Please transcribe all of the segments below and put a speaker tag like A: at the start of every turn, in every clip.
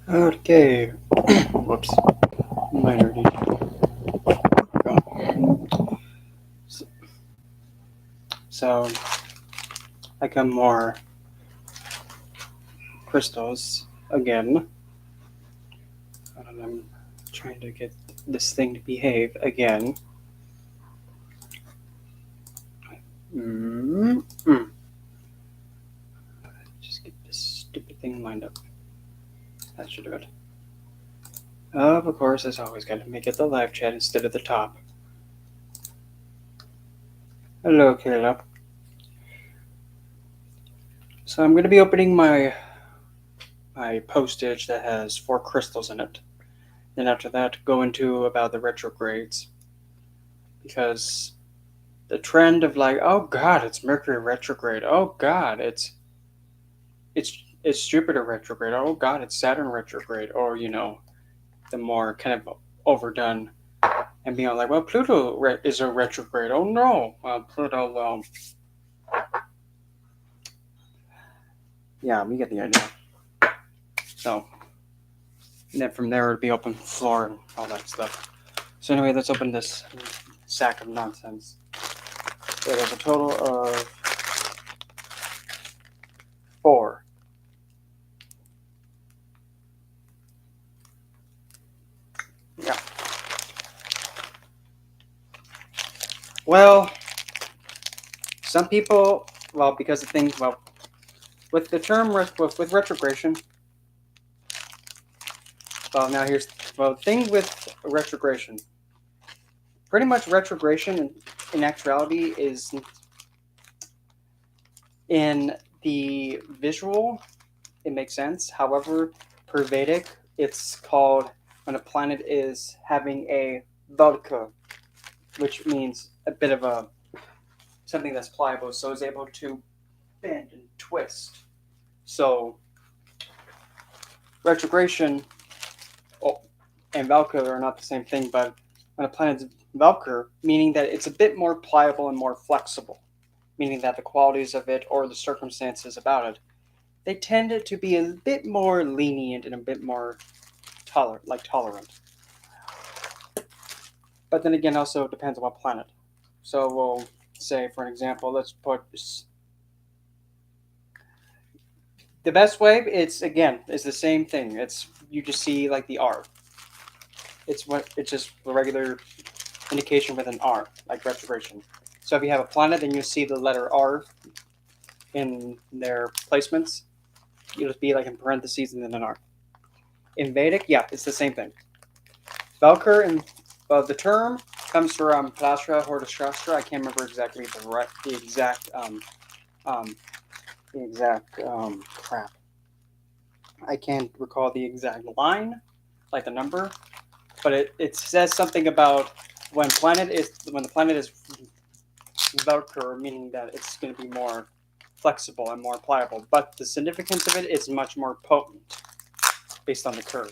A: Okay. Whoops. Minor detail. So, so I got more crystals again. And I'm trying to get this thing to behave again. Mm-hmm. Just get this stupid thing lined up. That should do it. Of course, as always, got to make it the live chat instead of the top. Hello, Kayla. So I'm going to be opening my postage that has 4 crystals in it. Then after that, go into about the retrogrades, because the trend of like, oh God, it's Mercury retrograde. Oh God, it's Jupiter retrograde. Oh God, it's Saturn retrograde. Or the more kind of overdone and being like, well, Pluto is a retrograde. Oh no, Pluto. Well, yeah, we get the idea. So, and then from there it'd be open floor and all that stuff. So anyway, let's open this sack of nonsense. It has a total of 4. Yeah. Well, some people, well, because of things, well, with the term with retrogression. Well, now here's the thing with retrogression. Pretty much retrogression in actuality is in the visual. It makes sense. However, per Vedic, it's called when a planet is having a Valka, which means a bit of a something that's pliable, so it's able to bend and twist. So retrogression and Valkyr are not the same thing, but when a planet's Valkyr, meaning that it's a bit more pliable and more flexible, meaning that the qualities of it or the circumstances about it, they tend to be a bit more lenient and a bit more tolerant. But then again, also it depends on what planet. So we'll say, for an example, let's put the best way. It's again, it's the same thing. It's you just see like the R. It's just the regular indication with an R, like retrogression. So if you have a planet, then you see the letter R in their placements. It'll just be like in parentheses and then an R. In Vedic, yeah, it's the same thing. Valkyr and the term comes from Plastra Hortashastra. I can't remember exactly the exact crap. I can't recall the exact line, like the number, but it says something about when the planet is Valkyr, meaning that it's going to be more flexible and more pliable. But the significance of it is much more potent based on the curve.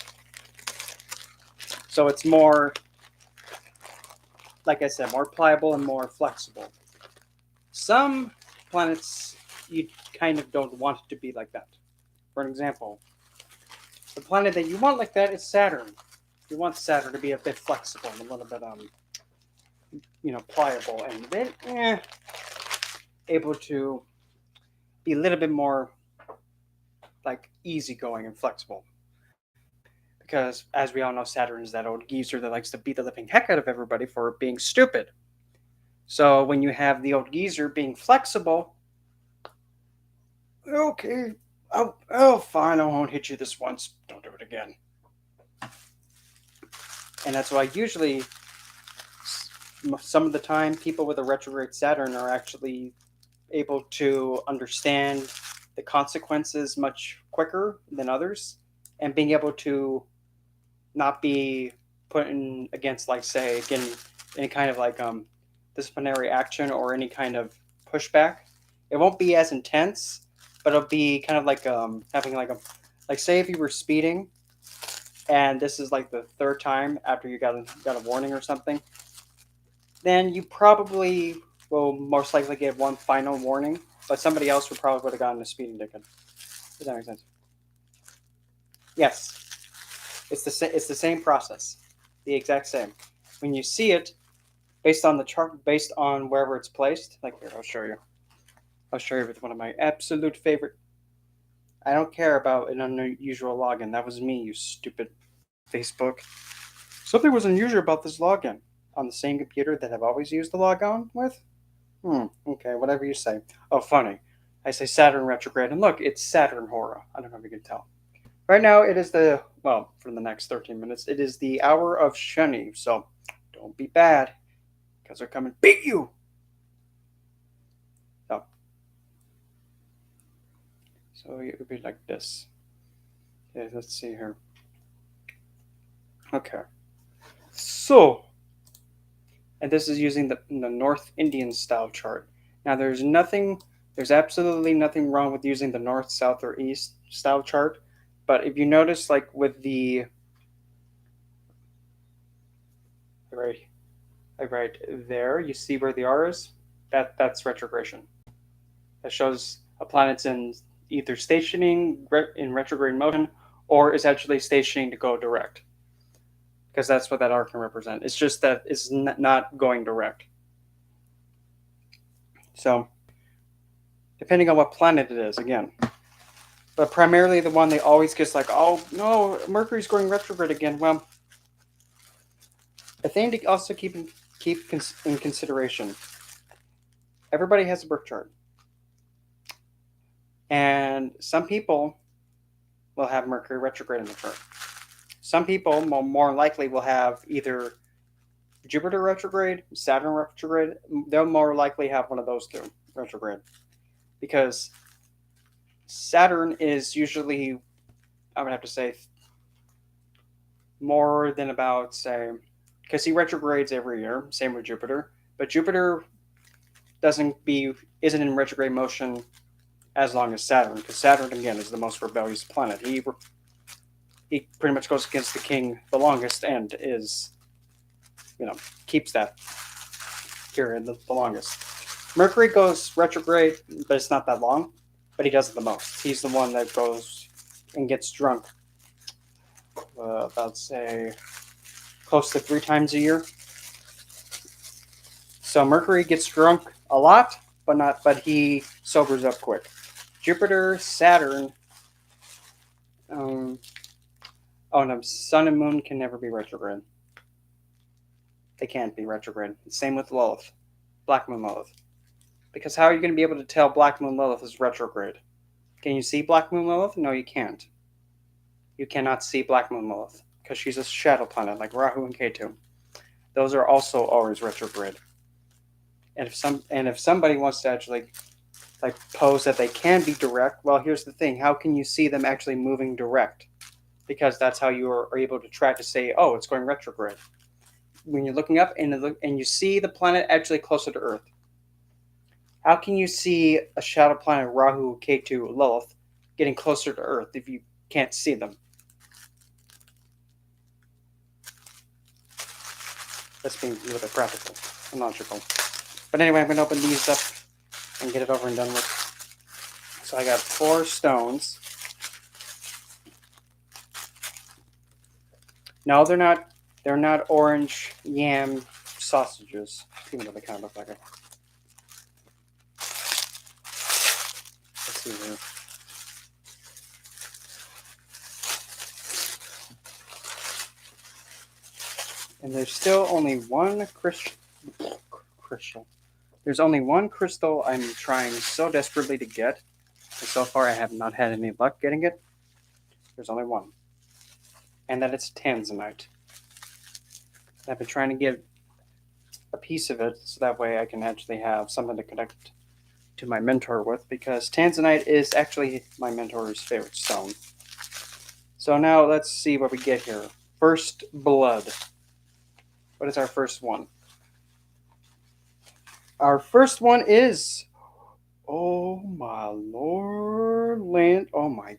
A: So it's more, like I said, more pliable and more flexible. Some planets you kind of don't want it to be like that. For an example, the planet that you want like that is Saturn. You want Saturn to be a bit flexible and a little bit pliable and a bit able to be a little bit more like easygoing and flexible. Because as we all know, Saturn is that old geezer that likes to beat the living heck out of everybody for being stupid. So when you have the old geezer being flexible, okay, oh fine, I won't hit you this once. Don't do it again. And that's why usually some of the time people with a retrograde Saturn are actually able to understand the consequences much quicker than others, and being able to not be put in against, like, say, again, any kind of like disciplinary action or any kind of pushback. It won't be as intense, but it'll be kind of like having like say if you were speeding and this is like the 3rd time after you got a warning or something, then you probably will most likely get one final warning, but somebody else would have gotten a speeding ticket. Does that make sense? Yes. It's the same process, the exact same. When you see it, based on the chart, based on wherever it's placed. Like here, I'll show you. I'll show you with one of my absolute favorite. I don't care about an unusual login. That was me, you stupid Facebook. Something was unusual about this login on the same computer that I've always used to log on with. Okay, whatever you say. Oh, funny. I say Saturn retrograde, and look, it's Saturn horror. I don't know if you can tell. Right now, it is for the next 13 minutes, it is the hour of Shani, so don't be bad, because they're coming to beat you. So it would be like this. Okay, let's see here. Okay. So, and this is using the North Indian style chart. Now, there's absolutely nothing wrong with using the North, South, or East style chart. But if you notice, like with the right there, you see where the R is? That's retrogression. That shows a planet's in either stationing in retrograde motion or is actually stationing to go direct. Because that's what that R can represent. It's just that it's not going direct. So, depending on what planet it is, again. But primarily the one they always get like, oh no, Mercury's going retrograde again. Well, a thing to also keep in consideration. Everybody has a birth chart. And some people will have Mercury retrograde in the chart. Some people more likely will have either Jupiter retrograde, Saturn retrograde. They'll more likely have one of those two retrograde. Because Saturn is usually, I would have to say, more than about, say, because he retrogrades every year, same with Jupiter. But Jupiter isn't in retrograde motion as long as Saturn, because Saturn, again, is the most rebellious planet. He pretty much goes against the king the longest and is, keeps that period the longest. Mercury goes retrograde, but it's not that long, but he does it the most. He's the one that goes and gets drunk about, say, close to 3 times a year. So Mercury gets drunk a lot, but he sobers up quick. Jupiter, Saturn, no, Sun and Moon can never be retrograde. They can't be retrograde. Same with Lilith, Black Moon Lilith. Because how are you going to be able to tell Black Moon Lilith is retrograde? Can you see Black Moon Lilith? No, you can't. You cannot see Black Moon Lilith because she's a shadow planet like Rahu and Ketu. Those are also always retrograde. And if somebody wants to actually pose that they can be direct, well, here's the thing: how can you see them actually moving direct? Because that's how you are able to track to say, oh, it's going retrograde. When you're looking up and you see the planet actually closer to Earth. How can you see a shadow planet, Rahu, Ketu, Lilith, getting closer to Earth if you can't see them? That's being a little bit practical and logical. But anyway, I'm going to open these up and get it over and done with. So I got 4 stones. No, they're not. They're not orange yam sausages, even though they kind of look like it. Let's see here. And there's still only one crystal. There's only one crystal I'm trying so desperately to get. And so far I have not had any luck getting it. There's only one. And that it's tanzanite. I've been trying to get a piece of it so that way I can actually have something to connect to my mentor with, because tanzanite is actually my mentor's favorite stone. So now let's see what we get here. First blood. What is our first one? Our first one is, oh my lord, land. Oh my.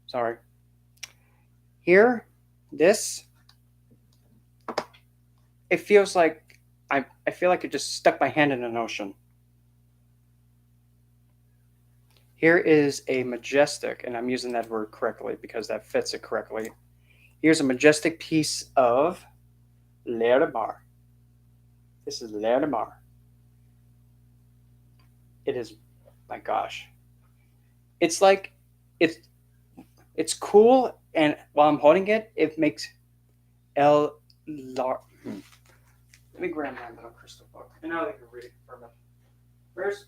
A: Sorry. Here, this, it feels like I feel like I just stuck my hand in an ocean. Here is a majestic, and I'm using that word correctly because that fits it correctly. Here's a majestic piece of Lermar. This is Lermar. It is, my gosh, it's like it's it's cool, and while I'm holding it, it makes L. Let me grab my little crystal book, and now they can read it for me. Where's?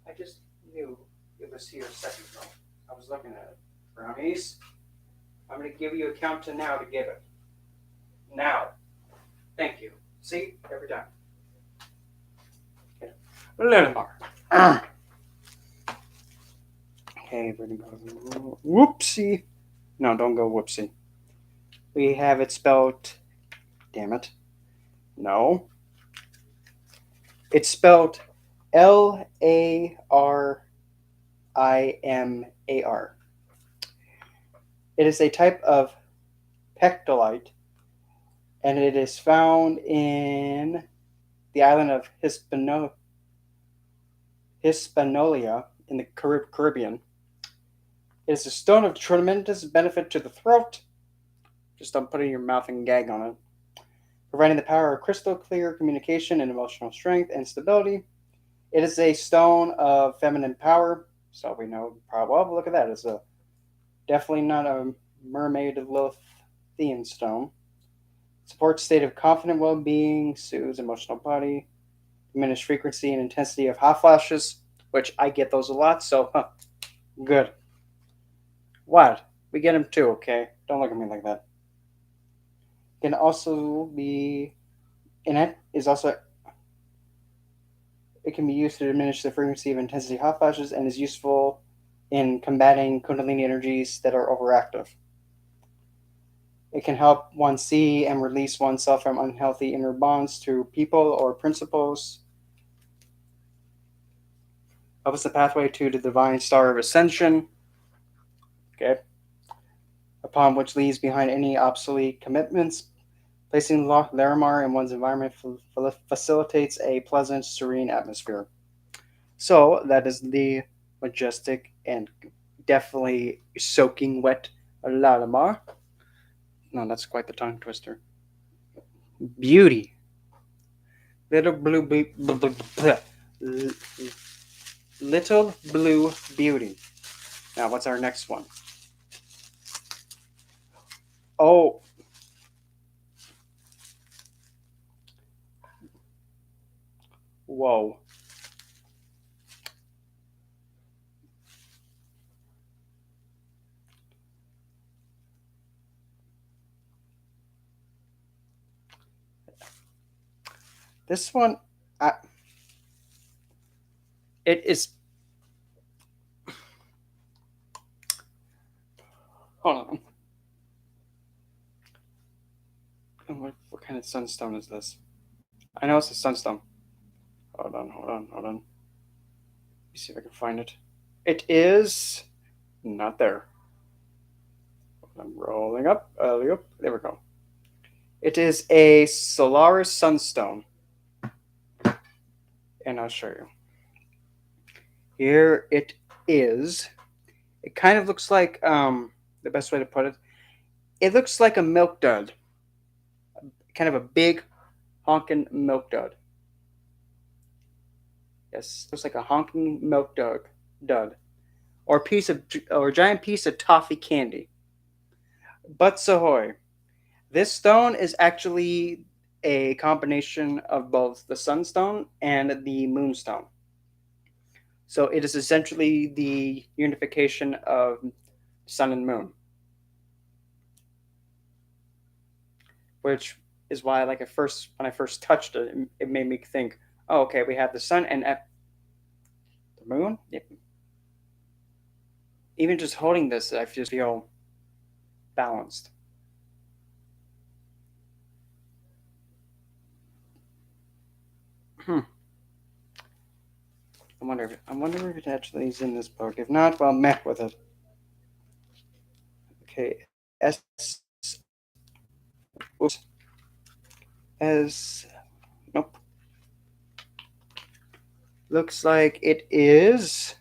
A: I just knew it was here a second ago. I was looking at it. Brownies. I'm going to give you a count to now to give it. Now. Thank you. See? Every time. Okay. A little more. Okay, we're going to go. Whoopsie. No, don't go whoopsie. We have it spelled. Damn it. No. It's spelled Larimar. It is a type of pectolite, and it is found in the island of Hispaniola in the Caribbean. It is a stone of tremendous benefit to the throat. Just don't put it in your mouth and gag on it. Providing the power of crystal clear communication and emotional strength and stability. It is a stone of feminine power. So we know probably, well, look at that. It's definitely not a mermaid Lothian stone. Supports state of confident well-being, soothes emotional body, diminished frequency and intensity of hot flashes, which I get those a lot, so good. What? We get them too, okay? Don't look at me like that. Can also be in it is also it can be used to diminish the frequency of intensity hot flashes and is useful in combating kundalini energies that are overactive. It can help one see and release oneself from unhealthy inner bonds to people or principles. Helps the pathway to the divine star of ascension. Okay. Upon which leaves behind any obsolete commitments. Placing Larimar in one's environment facilitates a pleasant, serene atmosphere. So that is the majestic and definitely soaking wet Larimar. No, that's quite the tongue twister. Beauty. Little blue, little blue beauty. Now, what's our next one? Oh. Whoa. This one, it is. Hold on. What kind of sunstone is this? I know it's a sunstone. Hold on. Let me see if I can find it. It is not there. I'm rolling up. There we go. It is a Solaris sunstone. And I'll show you. Here it is. It kind of looks like, the best way to put it looks like a milk dud. Kind of a big honking milk dud. Yes, looks like a honking milk dud. Or a giant piece of toffee candy. But Sahoy, this stone is actually a combination of both the sunstone and the moonstone. So it is essentially the unification of sun and moon. Which is why, like, when I first touched it, it made me think, oh, okay, we have the sun and the moon. Yeah. Even just holding this, I just feel balanced. I wonder if it actually is in this book. If not, well, meh with it. Okay, oops, nope. Looks like it is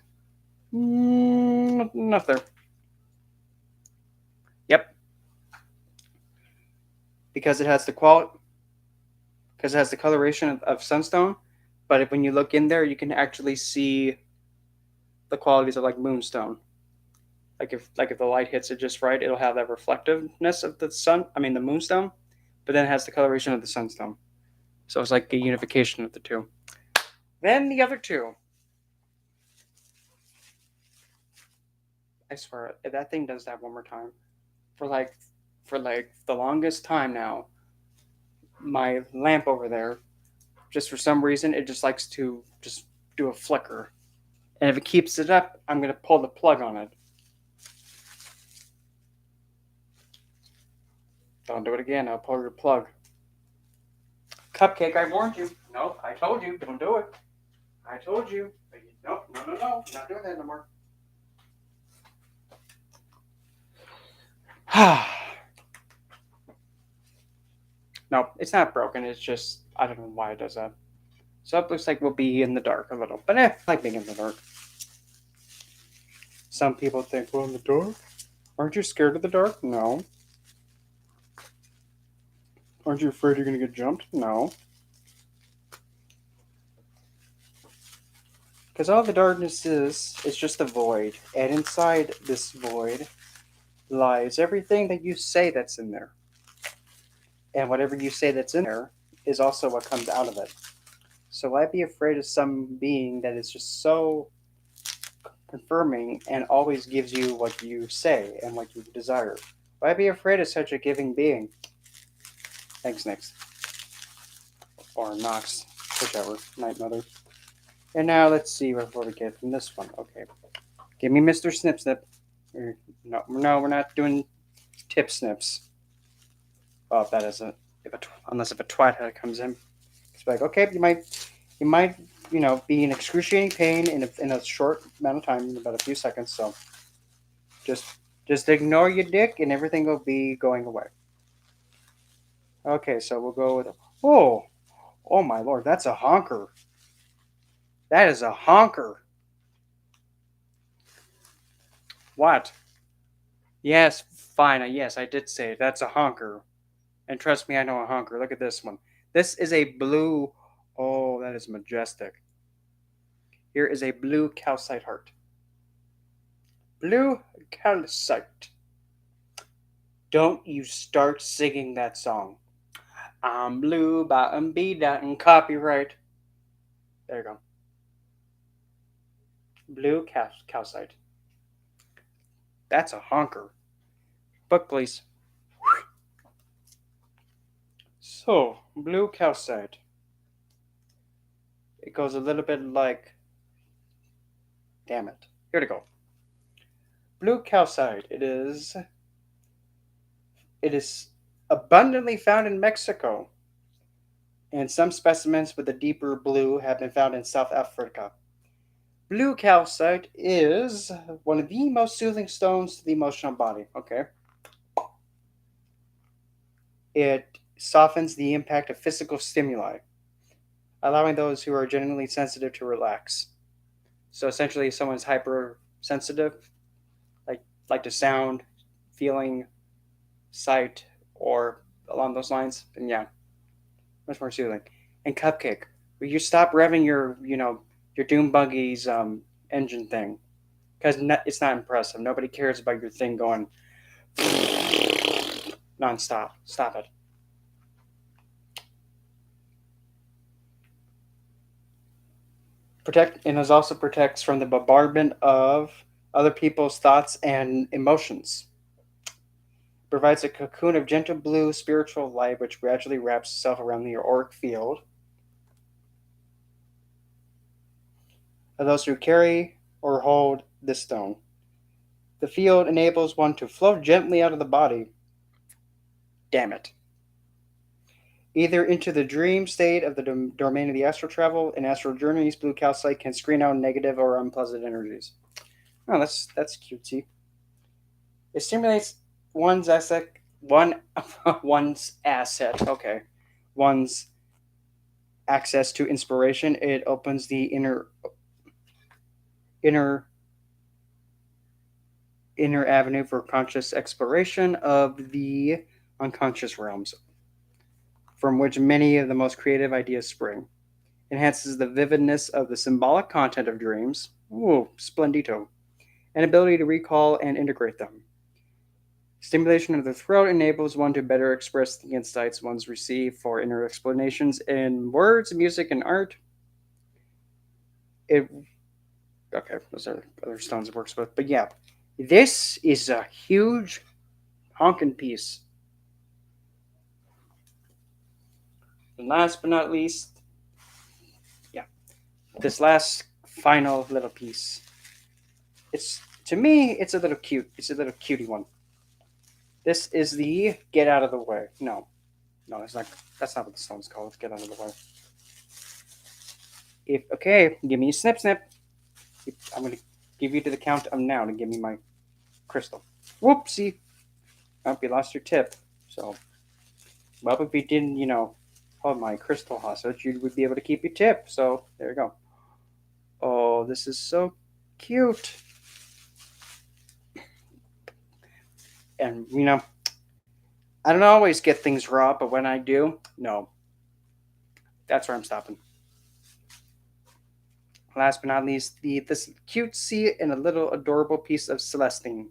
A: Not there. Yep. Because it has the coloration of sunstone, but when you look in there, you can actually see the qualities of like moonstone. Like if the light hits it just right, it'll have that reflectiveness of the sun. I mean the moonstone, but then it has the coloration of the sunstone. So it's like a unification of the two. Then the other two. I swear, if that thing does that one more time, for like the longest time now, my lamp over there, just for some reason, it just likes to just do a flicker. And if it keeps it up, I'm gonna pull the plug on it. Don't do it again. I'll pull your plug. Cupcake, I warned you. No, I told you. Don't do it. I told you. No, no, no, no. Not doing that no more. No, it's not broken. It's just, I don't know why it does that. So it looks like we'll be in the dark a little. But I like being in the dark. Some people think, well, in the dark? Aren't you scared of the dark? No. Aren't you afraid you're going to get jumped? No. Because all the darkness is just a void. And inside this void lies everything that you say that's in there. And whatever you say that's in there is also what comes out of it. So why be afraid of some being that is just so confirming and always gives you what you say and what you desire? Why be afraid of such a giving being? Thanks, Nix. Or Nox, whichever, Night Mother. And now let's see what we get from this one. Okay. Give me Mr. Snip Snip. No, we're not doing tip snips. Oh, that isn't. Unless if a twat comes in. It's like, okay, you might, be in excruciating pain in a short amount of time, in about a few seconds. So, just ignore your dick, and everything will be going away. Okay, so we'll go with. Oh my lord, that's a honker. That is a honker. What? Yes, fine. Yes, I did say it. That's a honker. And trust me, I know a honker. Look at this one. This is a blue. Oh, that is majestic. Here is a blue calcite heart. Blue calcite. Don't you start singing that song. I'm blue, bottom B dot and copyright. There you go. Blue calcite. That's a honker. Book, please. So, blue calcite. It goes a little bit like. Damn it. Here to go. Blue calcite. It is abundantly found in Mexico, and some specimens with a deeper blue have been found in South Africa. Blue calcite is one of the most soothing stones to the emotional body. Okay. It softens the impact of physical stimuli, allowing those who are genuinely sensitive to relax. So essentially, if someone's hypersensitive, like to sound, feeling, sight, or along those lines, then yeah, much more soothing. And Cupcake, will you stop revving your Doom Buggy's engine thing? Because it's not impressive. Nobody cares about your thing going nonstop. Stop it. And it also protects from the bombardment of other people's thoughts and emotions. Provides a cocoon of gentle blue spiritual light which gradually wraps itself around the auric field of those who carry or hold this stone. The field enables one to float gently out of the body. Damn it. Either into the dream state of the domain of the astral travel. In astral journeys, blue calcite can screen out negative or unpleasant energies. Oh, that's cutesy. It stimulates one's asset. One's asset. Okay, one's access to inspiration. It opens the inner inner avenue for conscious exploration of the unconscious realms, from which many of the most creative ideas spring. Enhances the vividness of the symbolic content of dreams. Ooh, splendito. And ability to recall and integrate them. Stimulation of the throat enables one to better express the insights one's received for inner explanations in words, music, and art. It okay, those are other stones it works with, but yeah, this is a huge honking piece. And last but not least, yeah, this last final little piece. It's to me, it's a little cute. It's a little cutie one. This is the get out of the way. No, no, it's not. That's not what the stone's called. It's get out of the way. If okay, give me a snip snip. I'm gonna give you to the count of now to give me my crystal. Whoopsie! Oh, you lost your tip. So, well, if you didn't, hold my crystal hostage, you would be able to keep your tip. So there you go. Oh, this is so cute. And I don't always get things raw, but when I do, no, that's where I'm stopping. Last but not least, this cutesy and a little adorable piece of Celestine.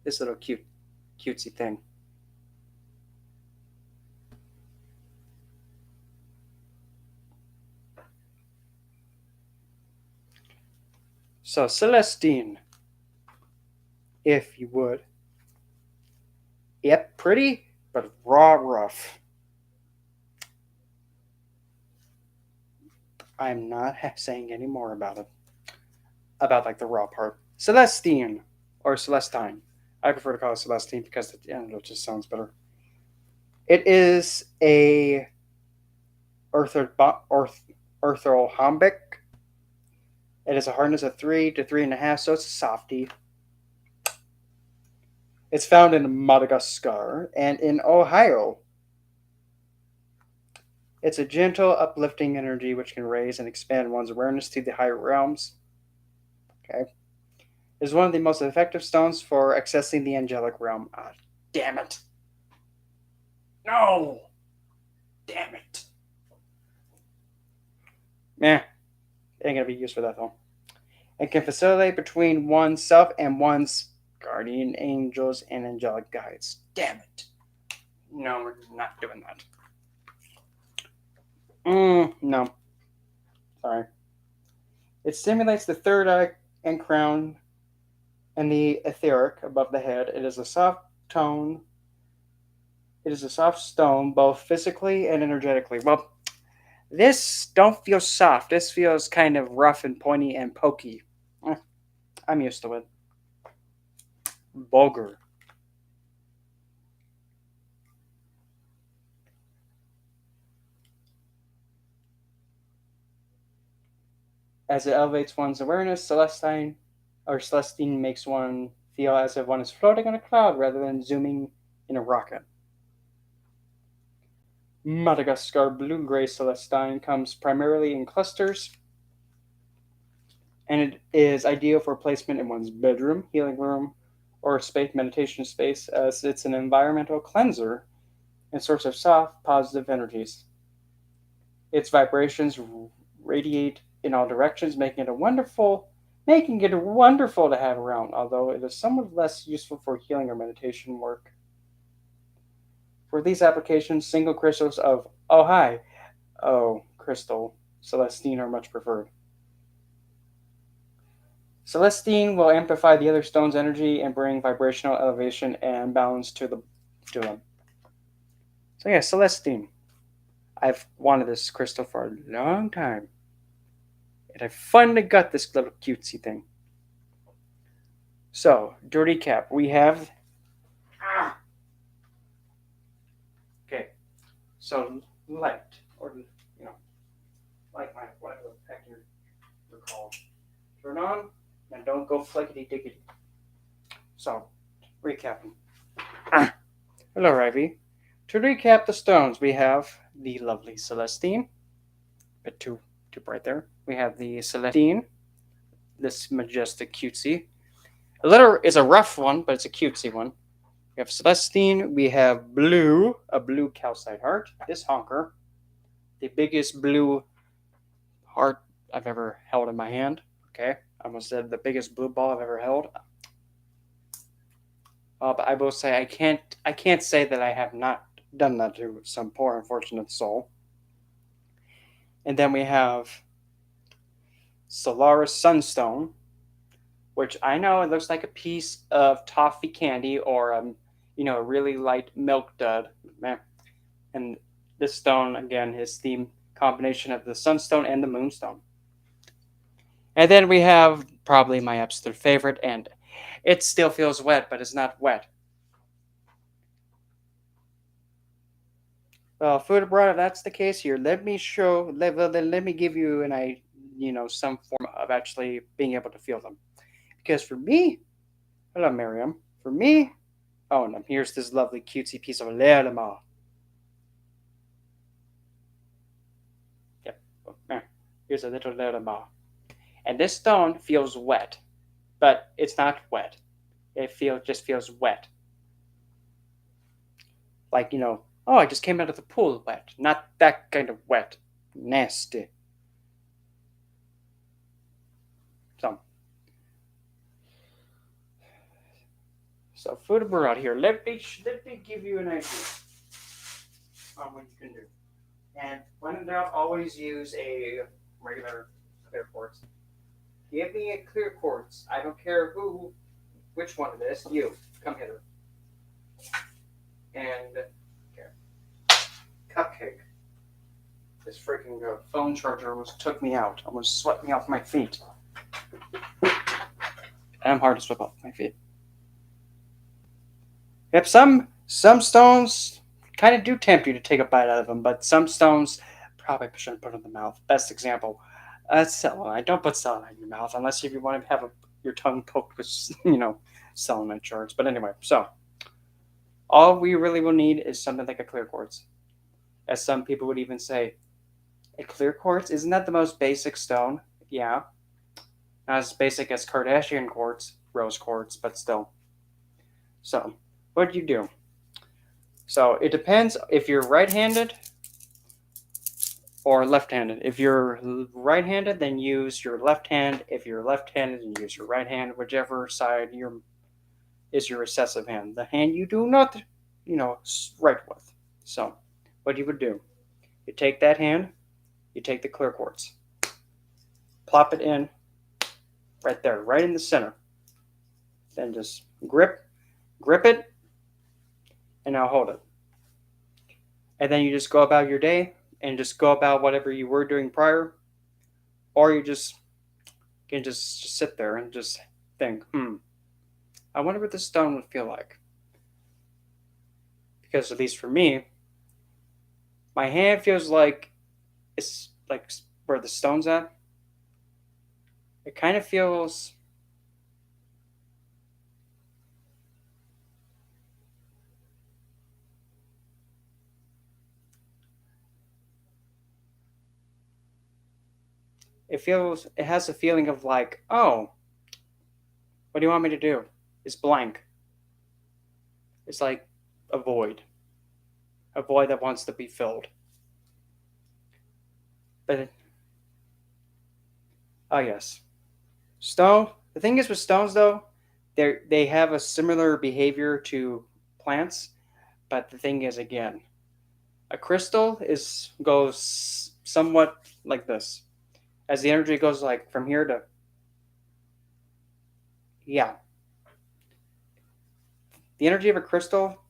A: This little cutesy thing. So Celestine, if you would. Yep, pretty, but raw rough. I'm not saying any more about it. About like the raw part. Celestine or Celestine. I prefer to call it Celestine because it just sounds better. It is a orthorhombic. It has a hardness of 3 to 3.5, so it's a softie. It's found in Madagascar and in Ohio. It's a gentle, uplifting energy which can raise and expand one's awareness to the higher realms. Okay. It's one of the most effective stones for accessing the angelic realm. Ah, damn it. No! Damn it. Meh. Ain't gonna be used for that though. It can facilitate between oneself and one's guardian angels and angelic guides. Damn it. No, we're not doing that. No. Sorry. It stimulates the third eye and crown and the etheric above the head. It is a soft tone. It is a soft stone, both physically and energetically. Well, this don't feel soft. This feels kind of rough and pointy and pokey. I'm used to it. Vulgar. As it elevates one's awareness, Celestine makes one feel as if one is floating on a cloud rather than zooming in a rocket. Madagascar blue gray Celestine comes primarily in clusters, and it is ideal for placement in one's bedroom, healing room, or space meditation space, as it's an environmental cleanser and source of soft, positive energies. Its vibrations radiate in all directions, making it wonderful to have around, although it is somewhat less useful for healing or meditation work. For these applications, single crystals of crystal Celestine are much preferred. Celestine will amplify the other stone's energy and bring vibrational elevation and balance to them. So yeah, Celestine. I've wanted this crystal for a long time. And I finally got this little cutesy thing. So, to recap, we have. Okay, so light, or, like whatever the heck you're called. Turn on, and don't go flickety diggity. So, recapping. Hello, Ivy. To recap the stones, we have the lovely Celestine. Bit too bright there. We have the Celestine, this majestic cutesy. A little is a rough one, but it's a cutesy one. We have Celestine. We have Blue, a blue calcite heart. This honker, the biggest blue heart I've ever held in my hand. Okay, I almost said the biggest blue ball I've ever held. But I will say I can't say that I have not done that to some poor unfortunate soul. And then we have Solaris Sunstone, which I know it looks like a piece of toffee candy or a really light milk dud. And this stone again is the combination of the sunstone and the moonstone. And then we have probably my absolute favorite, and it still feels wet, but it's not wet. Well, food abroad, if that's the case here, let me give you some form of actually being able to feel them. Because for me, hello, Miriam. For me, oh, and here's this lovely cutesy piece of lerma. Yep. Here's a little lerma. And this stone feels wet, but it's not wet. Just feels wet. Like, oh, I just came out of the pool wet. Not that kind of wet. Nasty. So, food abroad here. Let me give you an idea on what you can do. And when in doubt, always use a regular clear quartz. Give me a clear quartz. I don't care which one it is. You come hither. And here, cupcake. This freaking phone charger almost took me out. Almost swept me off my feet. I'm hard to sweep off my feet. Yep, some stones kind of do tempt you to take a bite out of them, but some stones probably shouldn't put in the mouth. Best example, selenite. Don't put selenite in your mouth unless if you want to have your tongue poked with, selenite shards. But anyway, so all we really will need is something like a clear quartz. As some people would even say, a clear quartz, isn't that the most basic stone? Yeah. Not as basic as Kardashian quartz, rose quartz, but still. So, what do you do? So, it depends if you're right-handed or left-handed. If you're right-handed, then use your left hand. If you're left-handed, then use your right hand, whichever side is your recessive hand. The hand you do not, write with. So, what you would do, you take that hand, you take the clear quartz, plop it in right there, right in the center. Then just grip it, and now hold it. And then you just go about your day and just go about whatever you were doing prior, or you just can just sit there and just think, I wonder what this stone would feel like. Because at least for me, my hand feels like it's like where the stone's at. It kind of feels it has a feeling of like, oh, what do you want me to do? It's blank. It's like a void that wants to be filled. But oh yes, stone. The thing is with stones though, they have a similar behavior to plants, but the thing is again, a crystal goes somewhat like this. As the energy goes like from here to yeah, the energy of a crystal,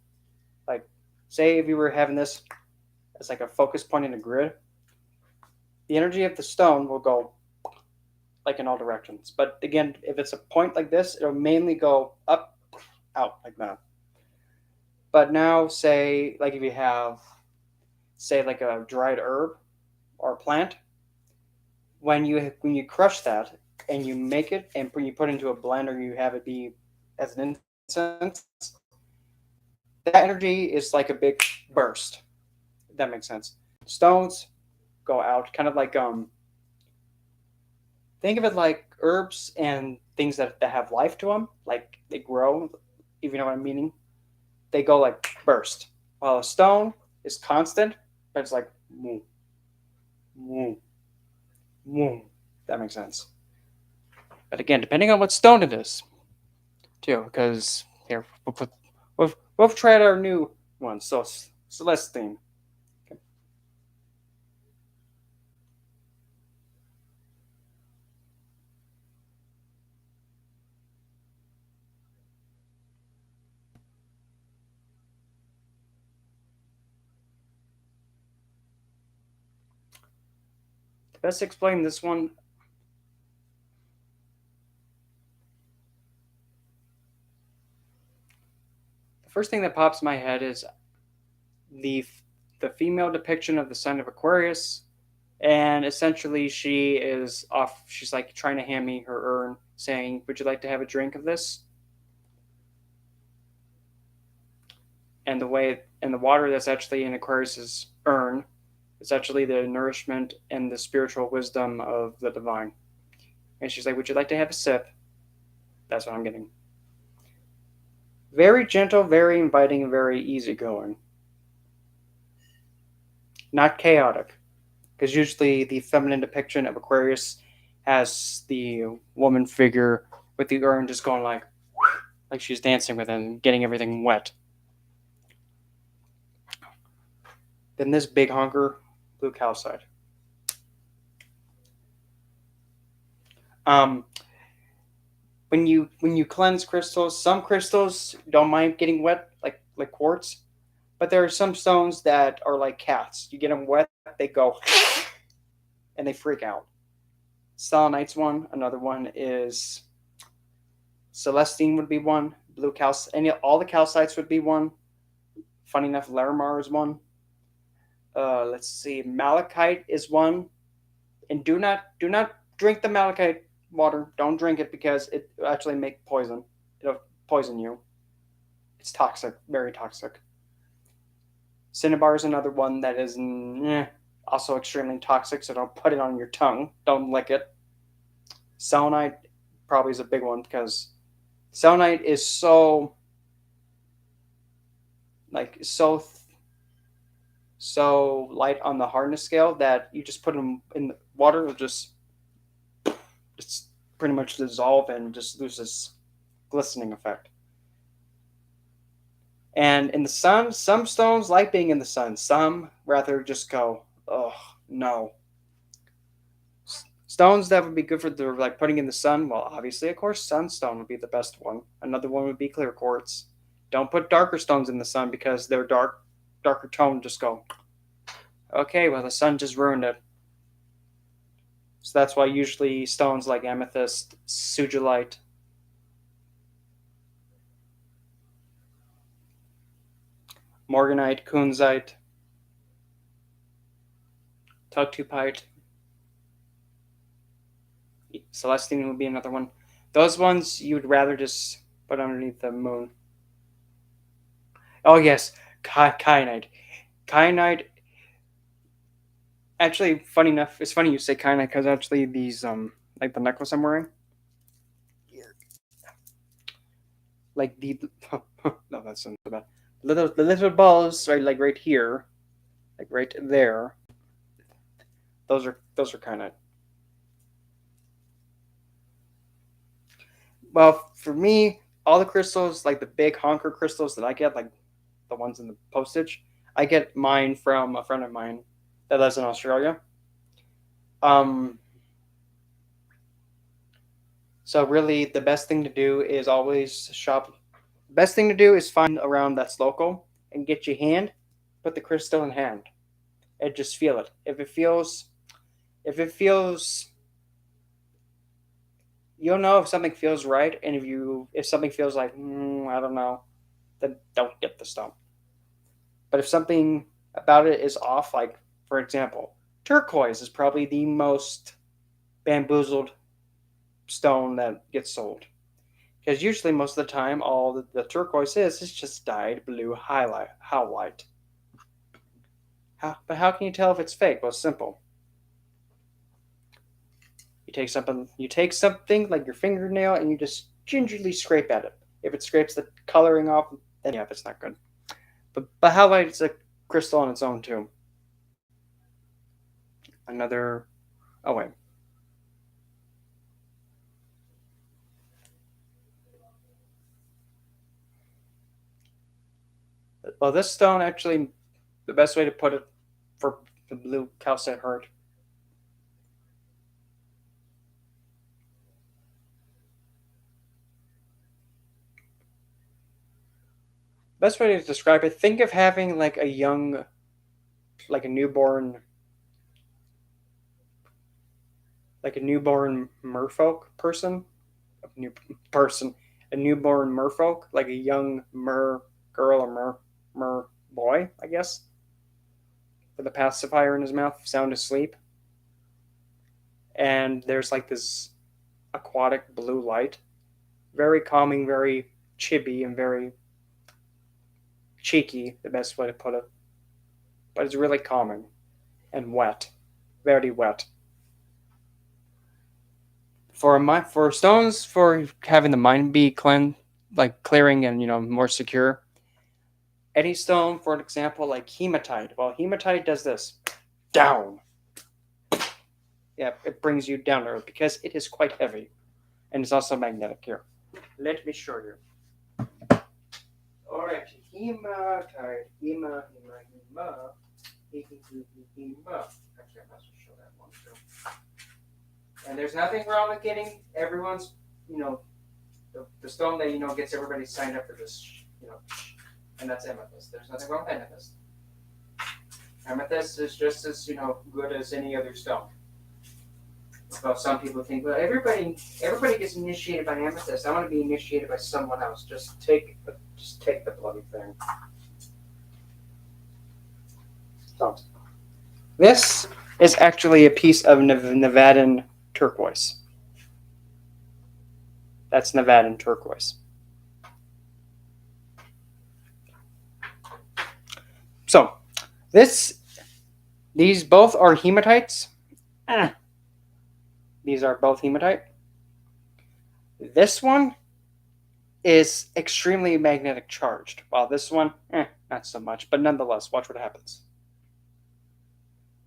A: like say if you were having this as like a focus point in a grid, the energy of the stone will go like in all directions. But again, if it's a point like this, it'll mainly go up, out like that. But now, say like if you have, say like a dried herb or a plant, when you crush that and you make it and you put it into a blend or you have it be as an incense, that energy is like a big burst. If that makes sense. Stones go out, kind of like Think of it like herbs and things that have life to them, like they grow, if you know what I'm meaning. They go like burst. While a stone is constant, but it's like moo, moo, moo. That makes sense. But again, depending on what stone it is, too, because here we'll try out our new one. So Celestine. Okay. To best explain this one, the first thing that pops in my head is the the female depiction of the sign of Aquarius, and essentially she is off. She's like trying to hand me her urn, saying, "Would you like to have a drink of this?" And the water that's actually in Aquarius's urn is actually the nourishment and the spiritual wisdom of the divine. And she's like, "Would you like to have a sip?" That's what I'm getting. Very gentle, very inviting, and very easygoing. Not chaotic. Because usually the feminine depiction of Aquarius has the woman figure with the urn just going like she's dancing with it and getting everything wet. Then this big honker, blue calcite. Um, when you cleanse crystals, some crystals don't mind getting wet, like quartz, but there are some stones that are like cats. You get them wet, they go and they freak out. Selenite's one. Another one is Celestine would be one. Blue cal, any all the calcites would be one. Funny enough, Larimar is one. Let's see, malachite is one. And do not drink the malachite water. Don't drink it because it will actually make poison. It'll poison you. It's toxic, very toxic. Cinnabar is another one that is also extremely toxic, so don't put it on your tongue. Don't lick it. Selenite probably is a big one because selenite is so light on the hardness scale that you just put them in the water, it'll just pretty much dissolve and just lose this glistening effect. And in the sun, some stones like being in the sun. Some rather just go, oh no. Stones that would be good for the like putting in the sun. Well, obviously, of course, sunstone would be the best one. Another one would be clear quartz. Don't put darker stones in the sun because they're darker tone. Just go, okay. Well, the sun just ruined it. So that's why usually stones like amethyst, sugilite, morganite, kunzite, tugtupite, celestine would be another one. Those ones you would rather just put underneath the moon. Oh yes, kyanite. Kyanite. Actually, funny enough, it's funny you say kyanite because actually these like the necklace I'm wearing, like the no that's not so bad. The little balls right like right here, like right there. Those are kyanite. Well, for me, all the crystals, like the big honker crystals that I get, like the ones in the postage, I get mine from a friend of mine that lives in Australia. Um, so really, the best thing to do is always shop. Best thing to do is find around that's local and get your hand, put the crystal in hand, and just feel it. If it feels, you'll know if something feels right, and if something feels like I don't know, then don't get the stone. But if something about it is off, like for example, turquoise is probably the most bamboozled stone that gets sold. Because usually, most of the time, all the turquoise is just dyed blue highlight. But how can you tell if it's fake? Well, it's simple. You take something like your fingernail and you just gingerly scrape at it. If it scrapes the coloring off, then yeah, it's not good. But highlight's a crystal on its own too. Another. Oh wait. Well, this stone actually, the best way to put it for the blue calcite heart. Best way to describe it, think of having like a young, like a newborn, merfolk person, a new person, a newborn merfolk, like a young mer girl or mer boy, I guess, with a pacifier in his mouth, sound asleep. And there's like this aquatic blue light, very calming, very chibi, and very cheeky, the best way to put it. But it's really calming and wet, very wet. For stones for having the mind be like clearing and more secure. Any stone, for an example, like hematite. Well, hematite does this down. Yeah, it brings you down to earth because it is quite heavy, and it's also magnetic. Here, let me show you. All right, hematite, hema. Actually, I must show that one too. And there's nothing wrong with getting everyone's, the stone that gets everybody signed up for this, and that's amethyst. There's nothing wrong with amethyst. Amethyst is just as good as any other stone. Well, some people think, well, everybody gets initiated by amethyst. I want to be initiated by someone else. Just take the bloody thing. So, this is actually a piece of Nevadan turquoise. That's Nevadan turquoise. So, these both are hematites. These are both hematite. This one is extremely magnetic charged, while this one, not so much. But nonetheless, watch what happens.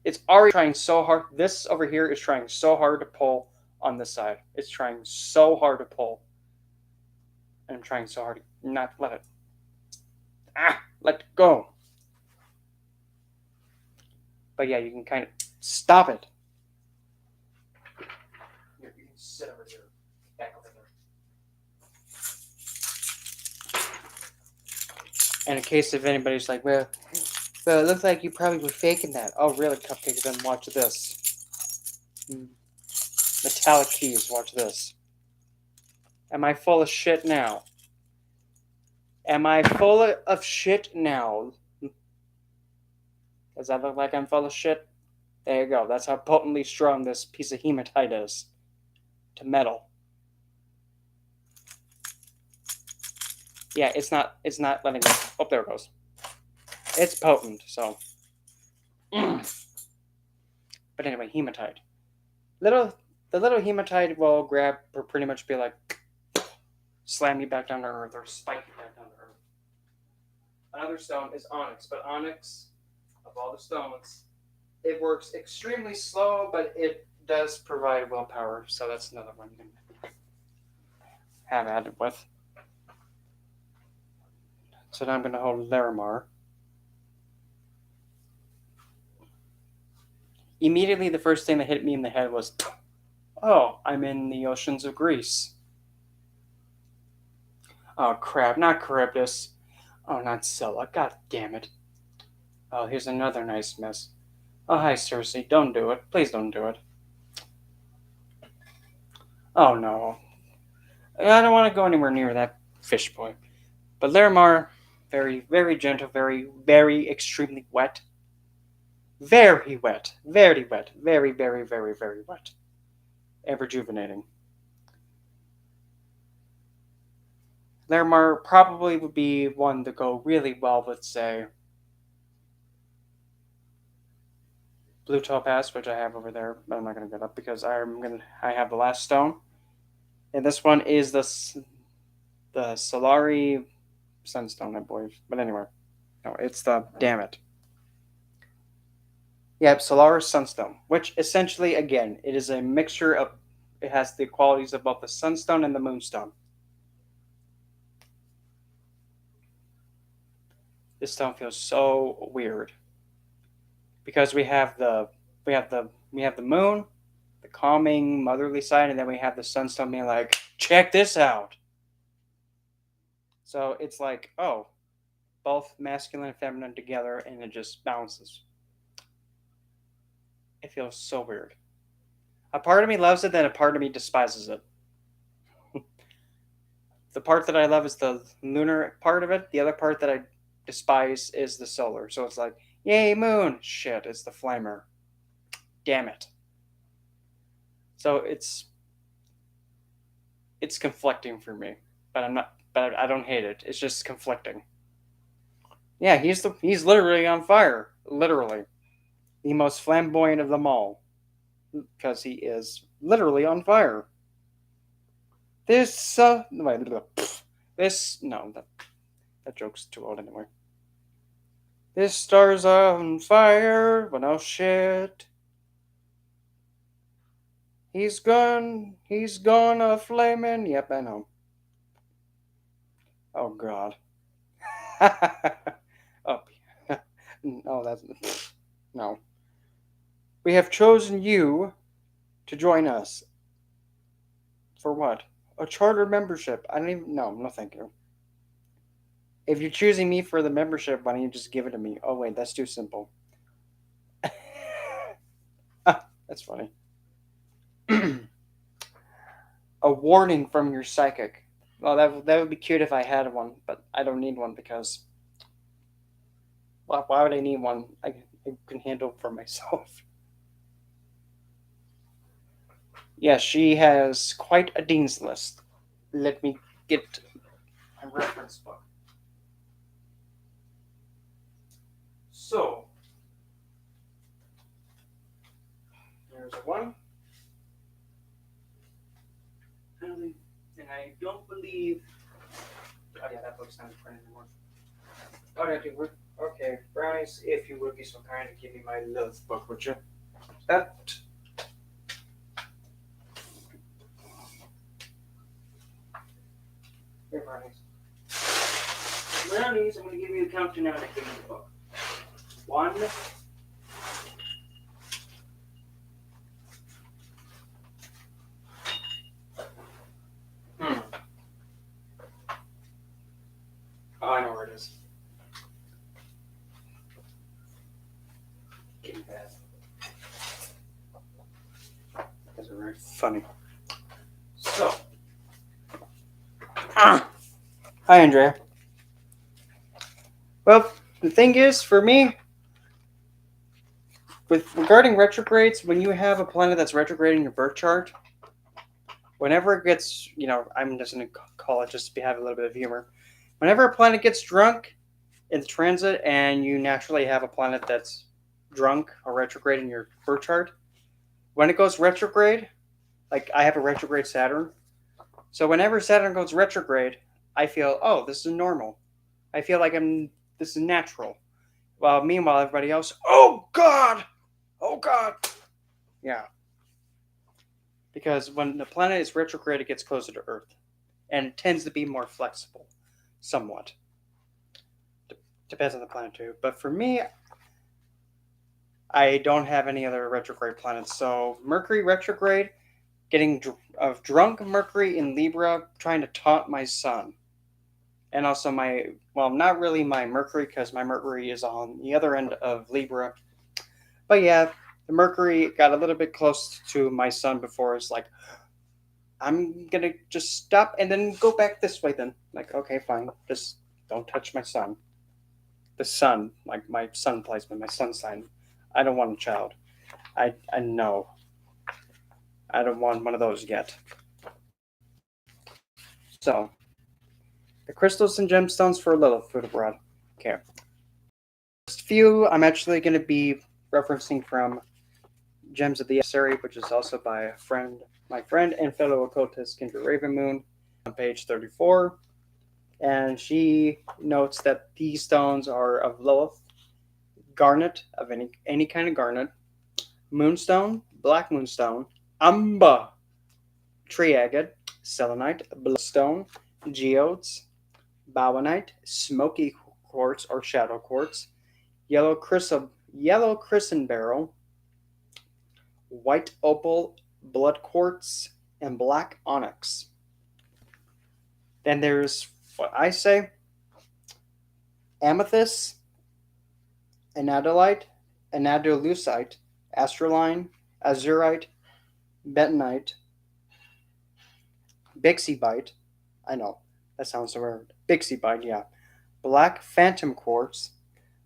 A: It's already trying so hard. This over here is trying so hard to pull on this side. It's trying so hard to pull. And I'm trying so hard to not let it. Let go. But yeah, you can kind of stop it. Here, you can sit over here. Back over there. And in case if anybody's like, well, it looks like you probably were faking that. Oh, really, Cupcake? Then watch this. Metallic keys, watch this. Am I full of shit now? Am I full of shit now? Does that look like I'm full of shit? There you go. That's how potently strong this piece of hematite is to metal. Yeah, it's not letting me. Oh, there it goes. It's potent, so. But anyway, hematite. The little hematite will grab or pretty much be like, slam you back down to earth or spike you back down to earth. Another stone is onyx, but onyx, of all the stones, it works extremely slow, but it does provide willpower, so that's another one you can have at it with. So now I'm going to hold Larimar. Immediately, the first thing that hit me in the head was, oh, I'm in the oceans of Greece. Oh, crap, not Charybdis. Oh, not Scylla. God damn it. Oh, here's another nice mess. Oh, hi, Circe. Don't do it. Please don't do it. Oh, no. I don't want to go anywhere near that fish boy. But Larimar, very, very gentle, very, very extremely wet. Very wet. Very wet. Very, very, very, very wet. And rejuvenating. Larimar probably would be one to go really well with, say, blue topaz, which I have over there, but I'm not going to get up because I have the last stone, and this one is the Solari Sunstone, I believe. But anyway, no, it's the damn it. Yeah, Solaris Sunstone, which essentially, again, it is a mixture of. It has the qualities of both the Sunstone and the Moonstone. This stone feels so weird because we have the moon, the calming motherly side, and then we have the Sunstone being like, check this out. So it's like, oh, both masculine and feminine together, and it just bounces. It feels so weird. A part of me loves it, then a part of me despises it. The part that I love is the lunar part of it. The other part that I despise is the solar. So it's like, yay, moon. Shit, it's the flamer. Damn it. So it's conflicting for me, but I don't hate it. It's just conflicting. Yeah, he's literally on fire. Literally, the most flamboyant of them all, because he is literally on fire. This wait, this no that joke's too old anyway. This star's on fire, but no shit. He's gone a flaming. Yep, I know. Oh god. Oh, no, that's no. We have chosen you to join us. For what? A charter membership. I don't even no, thank you. If you're choosing me for the membership, why don't you just give it to me? Oh wait, that's too simple. That's funny. A warning from your psychic. Well, that would be cute if I had one, but I don't need one because. Why would I need one? I can handle for myself. Yeah, she has quite a dean's list. Let me get my reference book. So, there's a one. And I don't believe. Oh yeah, that book's not in print anymore. Oh, that did work. Okay, Brownies, if you would be so kind to give me my love book, would you? That. Here, Brownies. Brownies, I'm going to give you a countdown now to give me the book. 1. Oh, I know where it is. Give me that. Those are very funny. So. Hi, Andrea. Well, the thing is, for me, with regarding retrogrades, when you have a planet that's retrograde in your birth chart, whenever it gets, I'm just going to call it just to have a little bit of humor. Whenever a planet gets drunk in the transit and you naturally have a planet that's drunk or retrograde in your birth chart, when it goes retrograde, like I have a retrograde Saturn, so whenever Saturn goes retrograde, I feel, oh, this is normal. I feel like this is natural. While meanwhile, everybody else, oh God, yeah. Because when the planet is retrograde, it gets closer to Earth, and it tends to be more flexible, somewhat. Depends on the planet too. But for me, I don't have any other retrograde planets. So Mercury retrograde, getting drunk Mercury in Libra, trying to taunt my sun. And also not really my Mercury, because my Mercury is on the other end of Libra. But yeah, the Mercury got a little bit close to my sun before it's like, I'm going to just stop and then go back this way then. Like, okay, fine. Just don't touch my sun. The sun, like my sun placement, my sun sign. I don't want a child. I know. I don't want one of those yet. So, the crystals and gemstones for a little food abroad. Okay. First few I'm actually going to be referencing from Gems of the Adversary, which is also by my friend and fellow occultist Kendra Ravenmoon, on page 34. And she notes that these stones are of Lilith, garnet of any kind of garnet, moonstone, black moonstone, amba, tree agate, selenite, bloodstone, geodes, bowenite, smoky quartz or shadow quartz, yellow chrysanberyl, white opal, blood quartz, and black onyx. Then there's what I say: amethyst, anodolite, anadolusite, astraline, azurite, bentonite, bixibite. I know that sounds so weird. Bixibite, yeah. Black phantom quartz,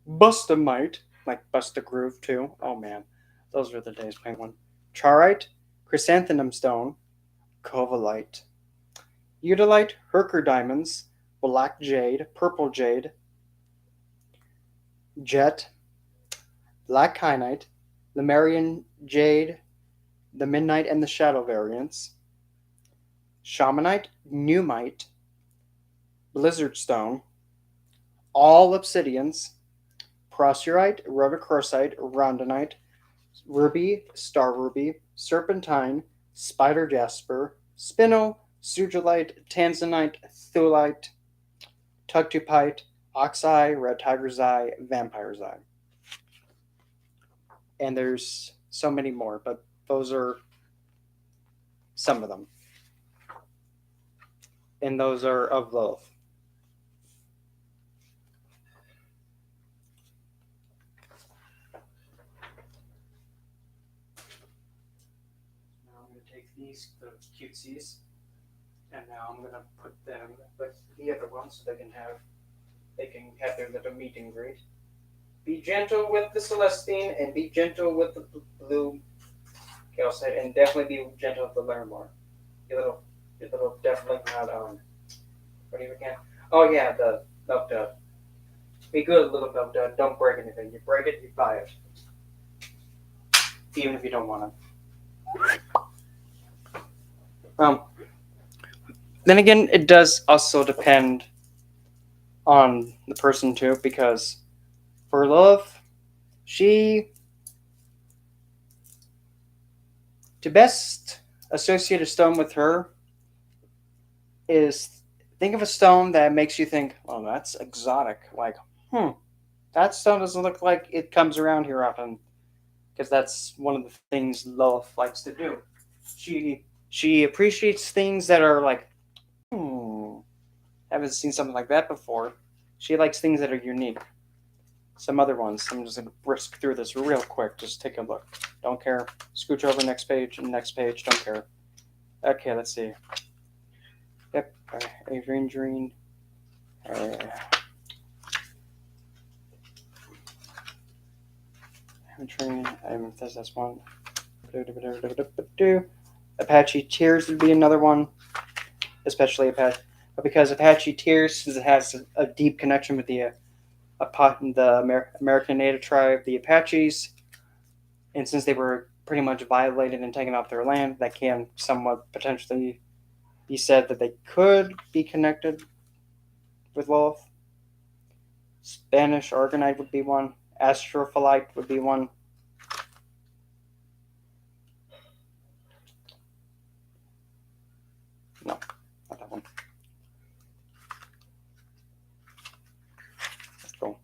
A: bustamite, like bust a groove too. Oh man, those were the days playing one. Charite, chrysanthemum stone, covalite, Udalite, Herker diamonds, black jade, purple jade, jet, black kyanite, Lemurian jade, the midnight and the shadow variants, shamanite, numite, blizzard stone, all obsidians, prosurite, rhodochrosite, rondonite, ruby, star ruby, serpentine, spider jasper, spinel, sugilite, tanzanite, thulite, tugtupite, oxeye, red tiger's eye, vampire's eye. And there's so many more, but those are some of them. And those are of Lilith. Now I'm going to take these little cutesies, and now I'm going to put them with the other ones so they can have their little meet and greet. Be gentle with the Celestine and be gentle with the blue calcite, and definitely be gentle with the Larimore. Your little definitely not what do you again? Oh yeah, the milk dud. Be good, little milk dud. Don't break anything. You break it, you buy it, even if you don't want it. Then again, it does also depend on the person too, because for Lilith, to best associate a stone with her is think of a stone that makes you think, well, that's exotic. Like, that stone doesn't look like it comes around here often, because that's one of the things Lilith likes to do. She appreciates things that are like, haven't seen something like that before. She likes things that are unique. Some other ones. I'm just gonna brisk through this real quick. Just take a look. Don't care. Scooch over next page and next page. Don't care. Okay, let's see. Yep. Avengerine. That's one. Apache Tears would be another one, especially Apache. But because Apache Tears, since it has a deep connection with the American Native tribe, the Apaches, and since they were pretty much violated and taken off their land, that can somewhat potentially be said that they could be connected with Lilith. Spanish Argonite would be one. Astrophyllite would be one. No, not that one. Let's go.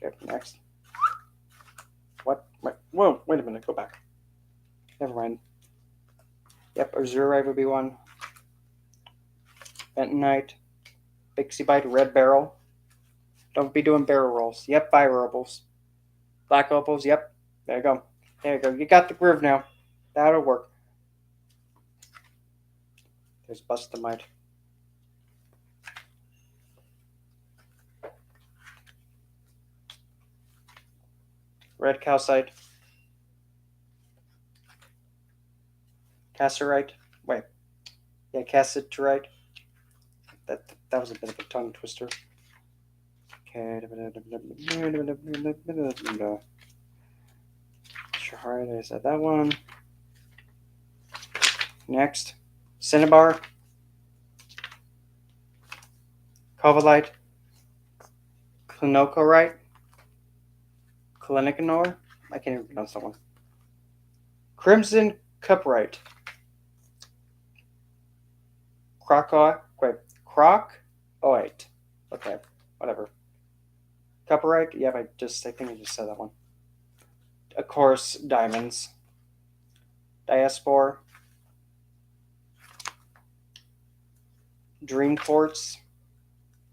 A: Okay, next. What? Whoa, wait a minute, go back. Never mind. Yep, Azurite would be one. Bentonite. Bixibite, red beryl. Don't be doing barrel rolls. Yep, fire opals. Black opals, yep. There you go. There you go. You got the groove now. That'll work. There's bustamite. Red calcite. Cassiterite. Wait. Yeah, cassiterite. That was a bit of a tongue twister. Okay. Alright, I said that one. Next, cinnabar, covalite, clinocorite, clinicanor. I can't even pronounce that one. Crimson cuprite, crocoite. Okay, whatever. Cuprite. Yeah, I think I just said that one. Of course, diamonds. Diaspore. Dream quartz.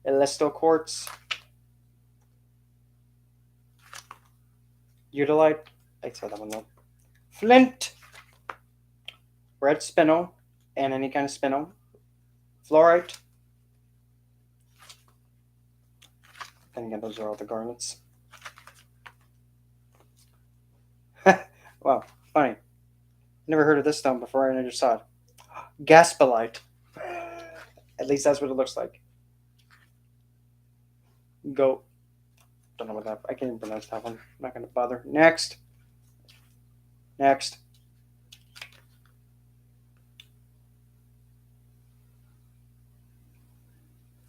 A: Elisto quartz. Utilite. I said that one though. Flint. Red spinel. And any kind of spinel. Fluorite. And again, those are all the garnets. Wow, funny. Never heard of this stone before, and I just saw it. Gaspolite. At least that's what it looks like. Go. Don't know what that. I can't even pronounce that one. I'm not going to bother. Next. Next.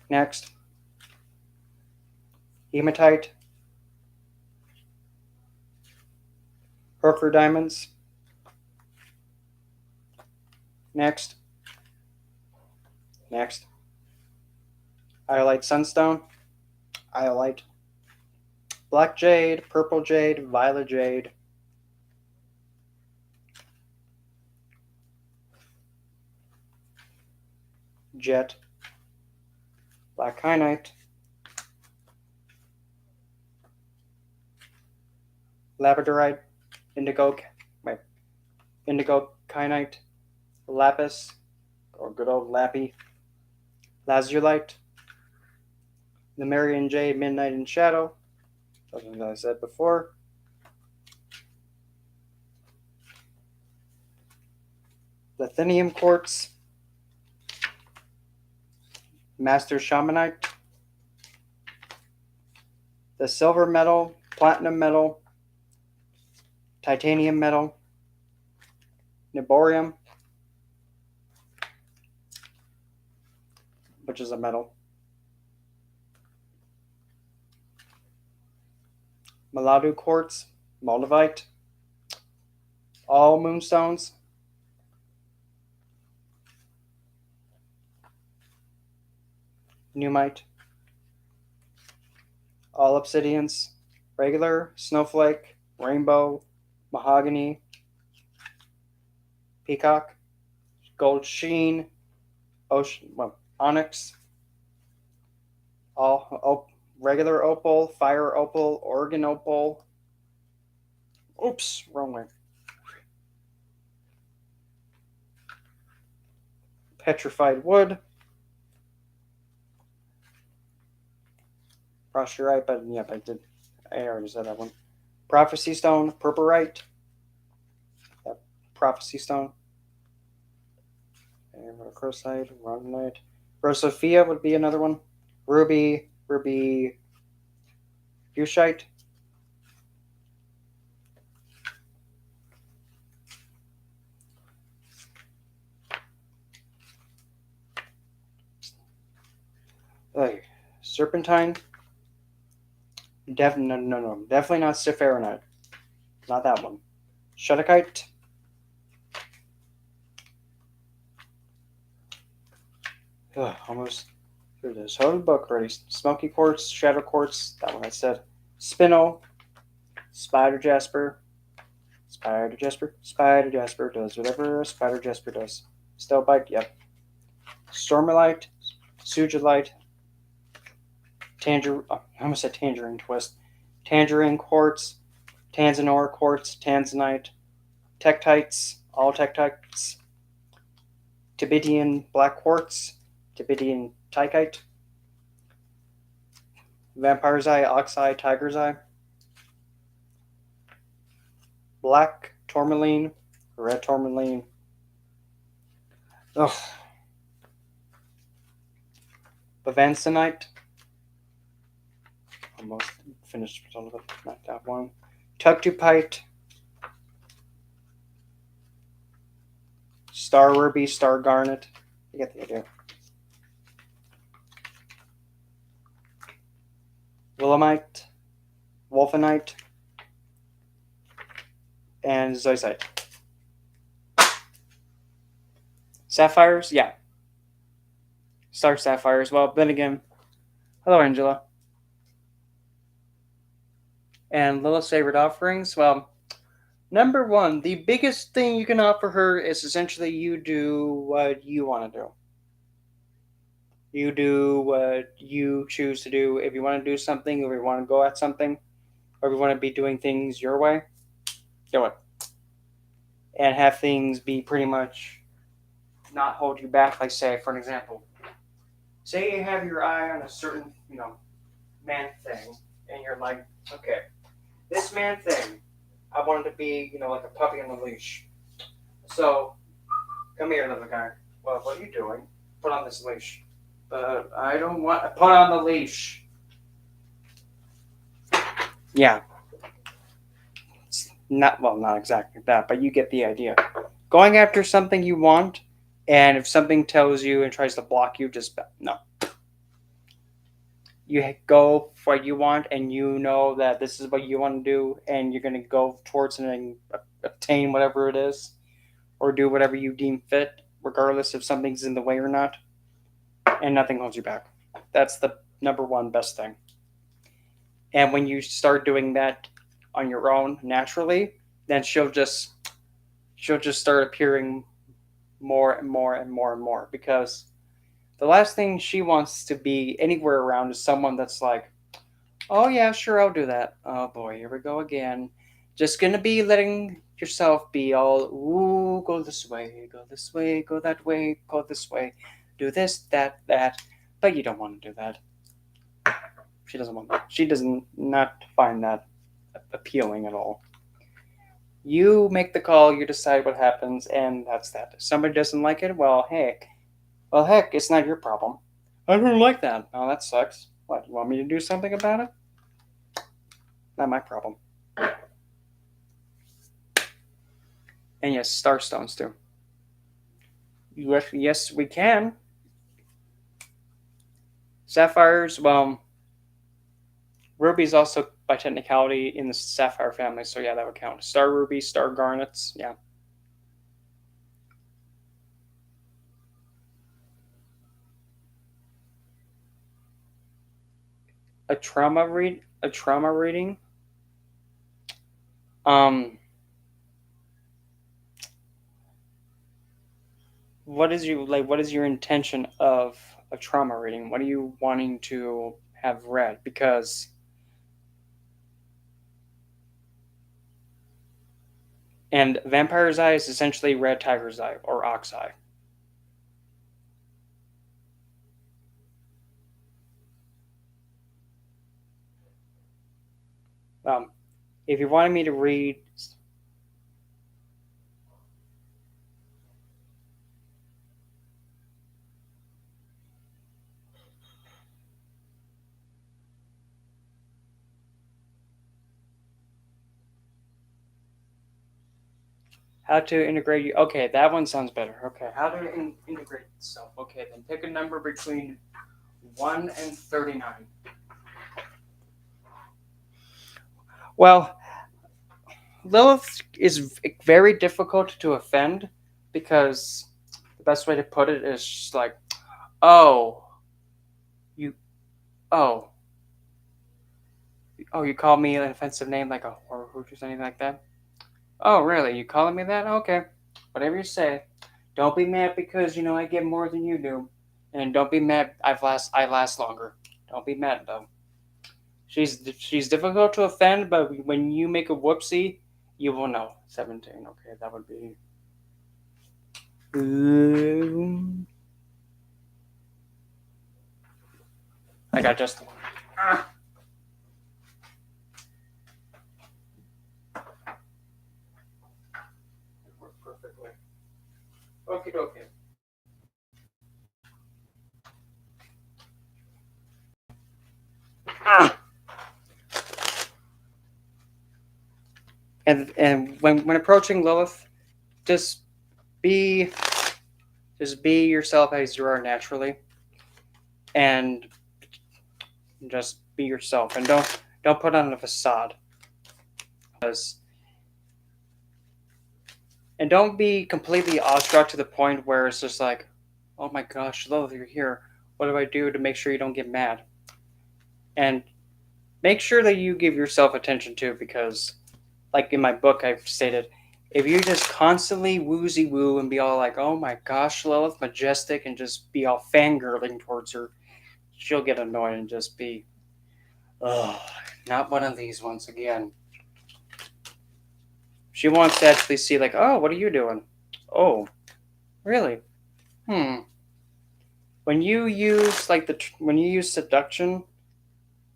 A: Next. Hematite. Hooker diamonds. Next. Next. Iolite sunstone. Iolite. Black jade, purple jade, violet jade. Jet. Black kyanite. Labradorite. Indigo kyanite. Lapis, or good old Lappy. Lazulite. Lemurian jade, midnight in shadow. Something that I said before. Lithium quartz. Master shamanite. The silver metal, platinum metal, titanium metal, niborium, which is a metal, Maladu quartz, moldavite, all moonstones, Numite, all obsidians, regular, snowflake, rainbow, mahogany, peacock, gold sheen, onyx, all regular opal, fire opal, Oregon opal. Oops, wrong way. Petrified wood. Prosperite, but yep, I already said that one. Prophecy stone, purpurite. That prophecy stone. And crocite, rhodonite. Rosophia would be another one. Ruby fuchsite. Serpentine. No, definitely not Sephironite. Not that one. Shutterkite. Almost. Here it is. Hold the book ready. Smoky quartz, shadow quartz. That one I said. Spinel. Spider jasper. Spider jasper does whatever a spider jasper does. Stelbite. Yep. Stormolite. Sugilite. I almost said tangerine twist. Tangerine quartz. Tanzanite quartz. Tanzanite. Tektites. All tektites. Tibidian black quartz. Tibidian tikite. Vampire's eye, oxeye, tiger's eye. Black tourmaline, red tourmaline. Ugh. Bavansanite. Almost finished with all of it. Not that one. Tuctupite. Star ruby, star garnet. You get the idea. Willemite, wolfenite, and zoisite. Sapphires, yeah. Star sapphires. Well, then again, hello, Angela. And Lilith's favorite offerings. Well, number one, the biggest thing you can offer her is essentially you do what you want to do. You do what you choose to do. If you want to do something, or if you want to go at something, or if you want to be doing things your way, do it. And have things be pretty much not hold you back. Like, say, for an example, say you have your eye on a certain, man thing, and you're like, okay, this man thing, I want it to be, like a puppy on a leash. So, come here, little guy. Well, what are you doing? Put on this leash. But I don't want to put on the leash. Yeah. It's not exactly that, but you get the idea. Going after something you want, and if something tells you and tries to block you, just no. You go for what you want, and you know that this is what you want to do, and you're going to go towards it and obtain whatever it is, or do whatever you deem fit, regardless if something's in the way or not, and nothing holds you back. That's the number one best thing. And when you start doing that on your own naturally, then she'll just start appearing more and more and more and more, because the last thing she wants to be anywhere around is someone that's like, oh yeah, sure, I'll do that. Oh boy, here we go again. Just gonna be letting yourself be all, ooh, go this way, go that way, go this way, do this, that. But you don't want to do that. She doesn't want that. She does not find that appealing at all. You make the call, you decide what happens, and that's that. If somebody doesn't like it, well, heck, it's not your problem. I don't like that. Oh, that sucks. What, you want me to do something about it? Not my problem. And yes, starstones too. Yes, we can. Sapphires, well, ruby's also by technicality in the sapphire family, so yeah, that would count. Star ruby, star garnets, yeah. A trauma reading. What is your intention of a trauma reading? What are you wanting to have read? Because and vampire's eye is essentially red tiger's eye or ox eye. If you wanted me to read how to integrate you, okay, that one sounds better. Okay, how to integrate stuff. Okay, then pick a number between 1 and 39. Well, Lilith is very difficult to offend, because the best way to put it is just like, oh, you, oh, you call me an offensive name like a horror or anything like that? Oh, really? You calling me that? Okay, whatever you say. Don't be mad because I get more than you do, and don't be mad I last longer. Don't be mad though. She's difficult to offend, but when you make a whoopsie, you will know. 17. Okay, that would be. I got just one. It worked perfectly. Okay, okay. And when approaching Lilith, just be Just be yourself as you are naturally, and just be yourself, and don't put on a facade. And don't be completely awestruck to the point where it's just like, oh my gosh, Lilith, you're here. What do I do to make sure you don't get mad? And make sure that you give yourself attention too, because, like in my book, I've stated, if you just constantly woozy woo and be all like, oh my gosh, Lilith, majestic, and just be all fangirling towards her, she'll get annoyed and just be, oh, not one of these once again. She wants to actually see, like, oh, what are you doing? Oh, really? When you use when you use seduction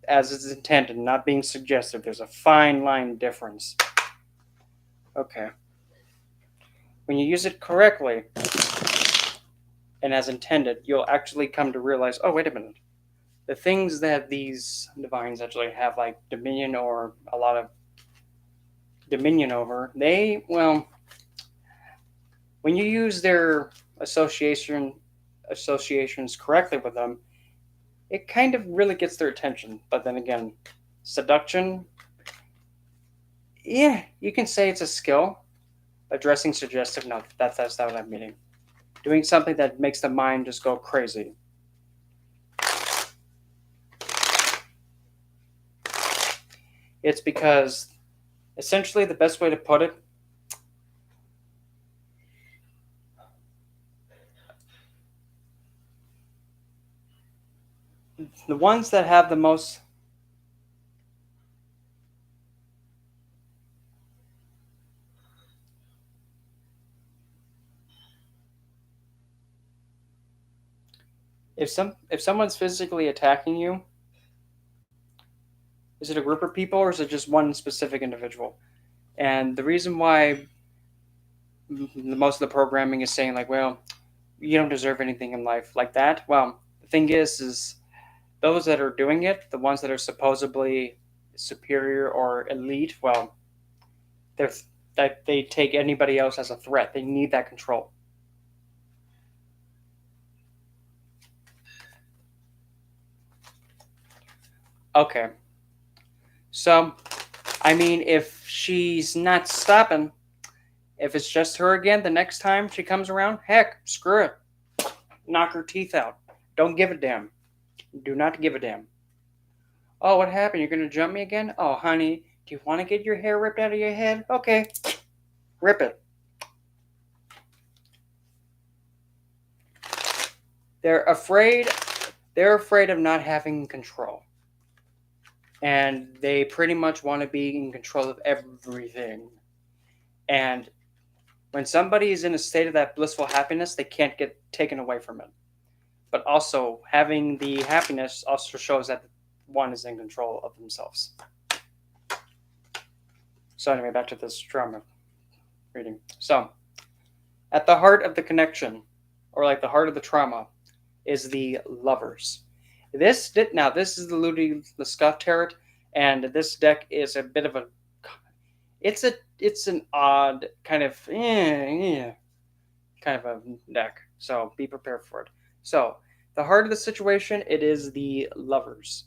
A: as it's intended, not being suggestive, there's a fine line difference. Okay. When you use it correctly and as intended, you'll actually come to realize, oh, wait a minute. The things that these divines actually have, like dominion or a lot of dominion over, when you use their associations correctly with them, it kind of really gets their attention. But then again, seduction, yeah, you can say it's a skill. But dressing suggestive, no, that's not what I'm meaning. Doing something that makes the mind just go crazy. It's because, essentially, the best way to put it, the ones that have the most if someone's physically attacking you, is it a group of people or is it just one specific individual? And the reason why most of the programming is saying, like, well, you don't deserve anything in life like that. Well, the thing is those that are doing it, the ones that are supposedly superior or elite, well, they take anybody else as a threat. They need that control. Okay. So, I mean, if she's not stopping, if it's just her again the next time she comes around, heck, screw it. Knock her teeth out. Don't give a damn. Do not give a damn. Oh, what happened? You're going to jump me again? Oh, honey, do you want to get your hair ripped out of your head? Okay. Rip it. They're afraid of not having control. And they pretty much want to be in control of everything. And when somebody is in a state of that blissful happiness, they can't get taken away from it. But also, having the happiness also shows that one is in control of themselves. So anyway, back to this drama reading. So, at the heart of the connection, or like the heart of the trauma, is the lovers. This is the Ludi Lescott tarot, and this deck is a bit of a. It's an odd kind of kind of a deck. So be prepared for it. So the heart of the situation, it is the lovers.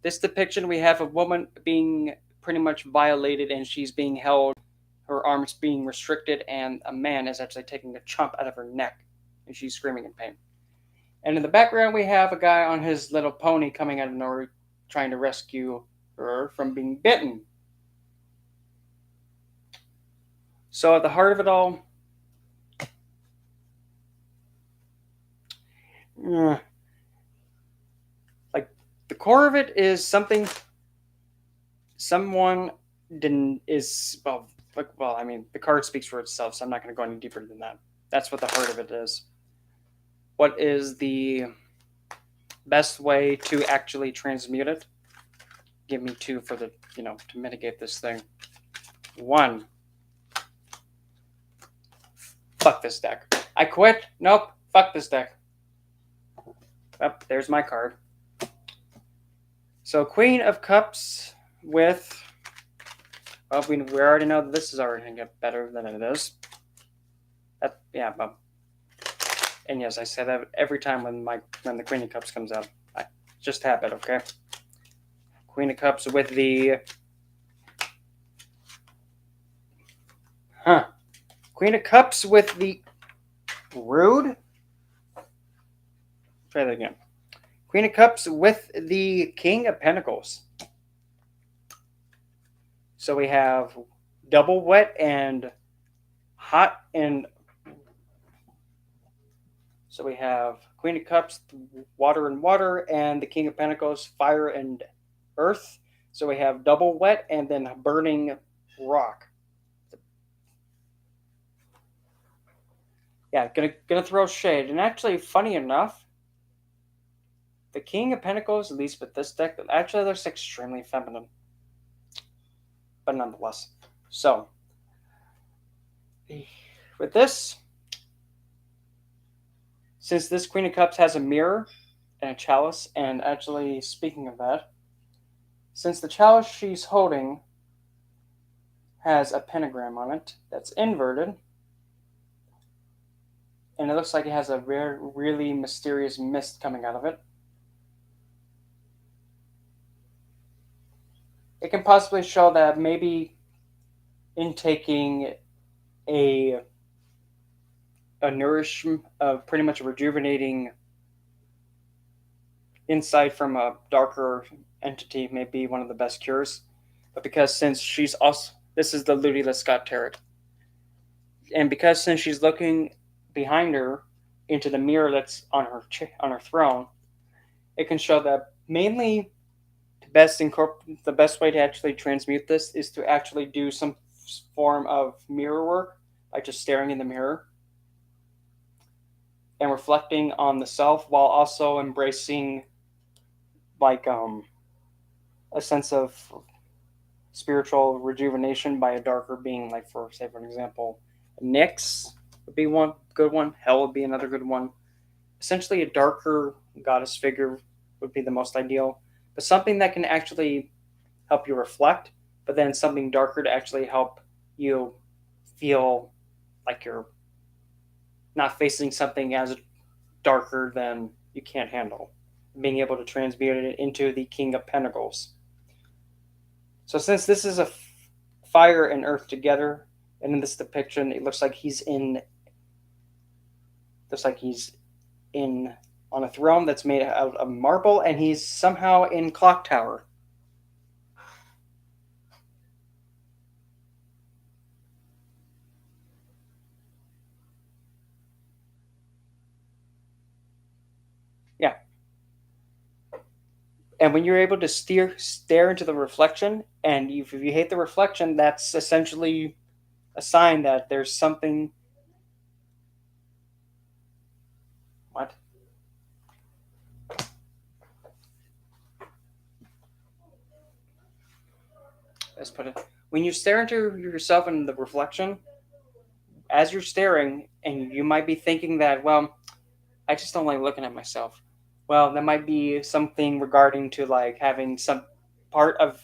A: This depiction, we have a woman being pretty much violated, and she's being held, her arms being restricted, and a man is actually taking a chomp out of her neck, and she's screaming in pain. And in the background, we have a guy on his little pony coming out of nowhere, trying to rescue her from being bitten. So at the heart of it all, like the core of it is someone didn't is well. I mean, the card speaks for itself, so I'm not going to go any deeper than that. That's what the heart of it is. What is the best way to actually transmute it? Give me 2 for the, to mitigate this thing. 1. Fuck this deck. I quit. Nope. Fuck this deck. Oh, there's my card. So Queen of Cups with... Well, we already know that this is already going to get better than it is. And yes, I say that every time when the Queen of Cups comes out. Just habit, okay? Queen of Cups with the Queen of Cups with the rude. Try that again. Queen of Cups with the King of Pentacles. So we have double wet and hot, and so we have Queen of Cups, water and water, and the King of Pentacles, fire and earth. So we have double wet and then burning rock. Yeah, gonna throw shade. And actually, funny enough, the King of Pentacles, at least with this deck, actually looks extremely feminine. But nonetheless. So, with this, since this Queen of Cups has a mirror and a chalice, and actually, speaking of that, since the chalice she's holding has a pentagram on it that's inverted, and it looks like it has a really mysterious mist coming out of it, it can possibly show that maybe intaking a nourishment of pretty much a rejuvenating insight from a darker entity may be one of the best cures. But because since she's also, this is the Ludila Scott Tarot, and because since she's looking behind her into the mirror that's on her throne, it can show that mainly the best way to actually transmute this is to actually do some form of mirror work by just staring in the mirror and reflecting on the self while also embracing like a sense of spiritual rejuvenation by a darker being, like for say for example Nyx would be one good one, Hell would be another good one. Essentially a darker goddess figure would be the most ideal, but something that can actually help you reflect, but then something darker to actually help you feel like you're not facing something as darker than you can't handle, being able to transmute it into the King of Pentacles. So since this is a fire and earth together, and in this depiction, it looks like he's in on a throne that's made out of marble, and he's somehow in Clock Tower. Yeah. And when you're able to stare into the reflection, and if you hate the reflection, that's essentially a sign that there's something. What? Let's put it. When you stare into yourself in the reflection, as you're staring, and you might be thinking that, well, I just don't like looking at myself. Well, that might be something regarding to like having some part of.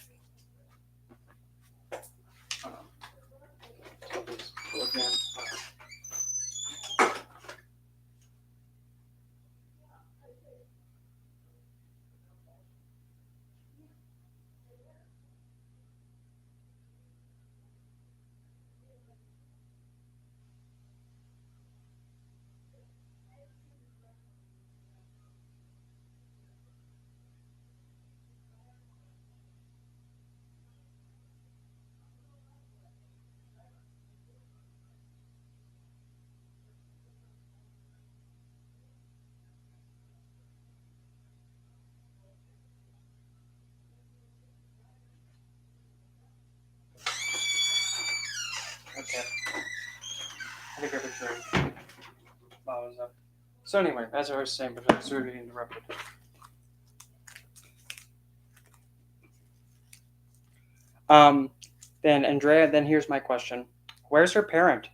A: Okay. I think everything follows up. So anyway, as I was saying, but I was rudely interrupted. Um, then Andrea, then here's my question: where's her parent?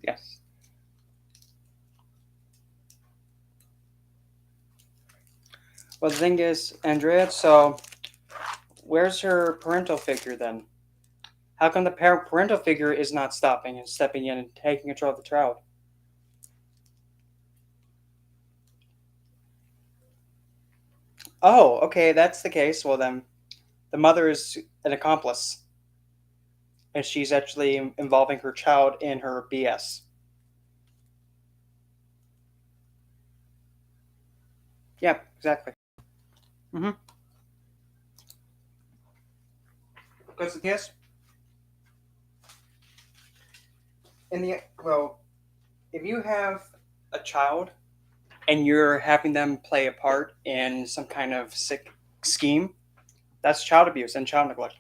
A: Yes. Well, the thing is, Andrea. So where's her parental figure then? How come the parental figure is not stopping and stepping in and taking control of the child? Oh, okay, that's the case. Well, then the mother is an accomplice, and she's actually involving her child in her BS. Yeah, exactly. Mm-hmm. Because yes, in the well, if you have a child and you're having them play a part in some kind of sick scheme, that's child abuse and child neglect.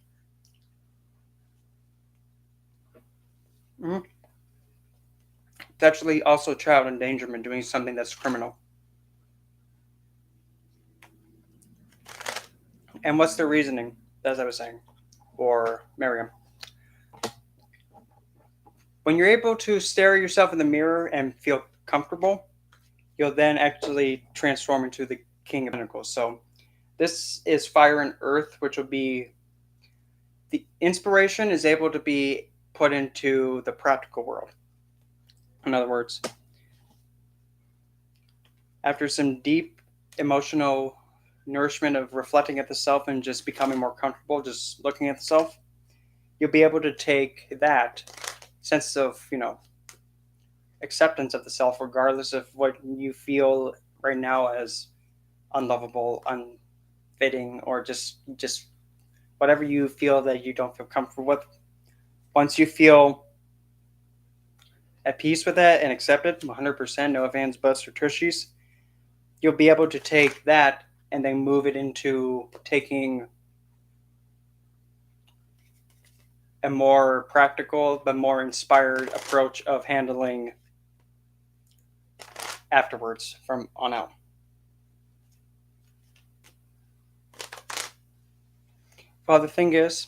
A: Mm-hmm. It's actually also child endangerment, doing something that's criminal. And what's the reasoning, as I was saying, or Miriam? When you're able to stare yourself in the mirror and feel comfortable, you'll then actually transform into the King of Pentacles. So this is fire and earth, which will be the inspiration is able to be put into the practical world. In other words, after some deep emotional nourishment of reflecting at the self and just becoming more comfortable, just looking at the self, you'll be able to take that sense of, acceptance of the self, regardless of what you feel right now as unlovable, unfitting, or just whatever you feel that you don't feel comfortable with. Once you feel at peace with that and accept it 100%, no ifs, ands, buts, or tushies, you'll be able to take that and then move it into taking a more practical but more inspired approach of handling afterwards from on out. Well, the thing is,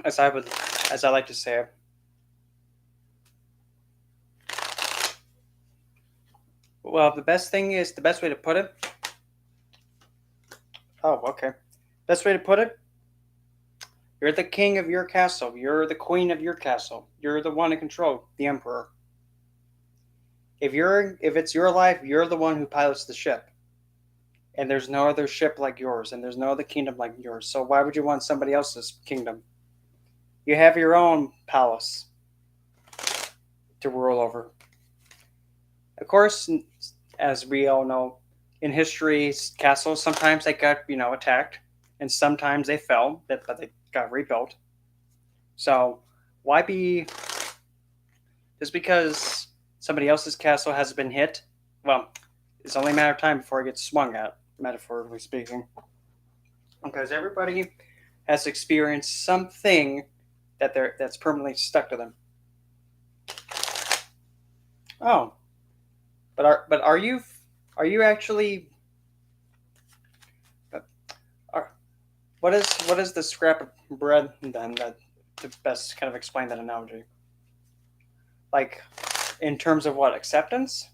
A: as I would, as I like to say, well, the best way to put it. Oh, okay. Best way to put it. You're the king of your castle. You're the queen of your castle. You're the one in control, the emperor. If it's your life, you're the one who pilots the ship. And there's no other ship like yours, and there's no other kingdom like yours. So why would you want somebody else's kingdom? You have your own palace to rule over. Of course, as we all know, in history, castles sometimes they got attacked, and sometimes they fell, but they got rebuilt. So why be just because somebody else's castle has been hit? Well, it's only a matter of time before it gets swung at, metaphorically speaking, because everybody has experienced something that's permanently stuck to them. Oh, but are you actually are, what is the scrap of bread then that to best kind of explain that analogy? Like in terms of what acceptance?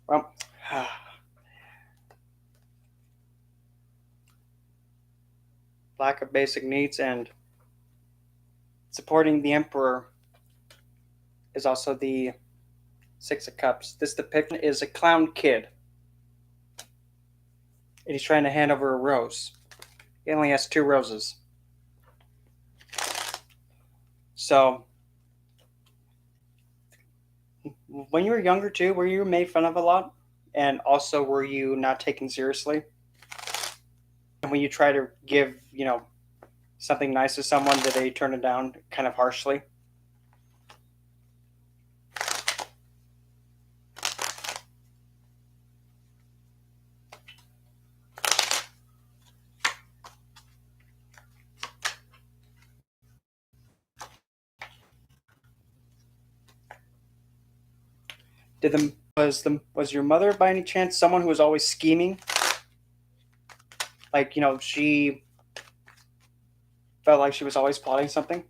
A: Well, lack of basic needs and supporting the emperor is also the Six of Cups. This depiction is a clown kid, and he's trying to hand over a rose. He only has two roses. So, when you were younger too, were you made fun of a lot? And also, were you not taken seriously? And when you try to give, something nice to someone, did they turn it down kind of harshly? Was your mother by any chance someone who was always scheming? Like she felt like she was always plotting something.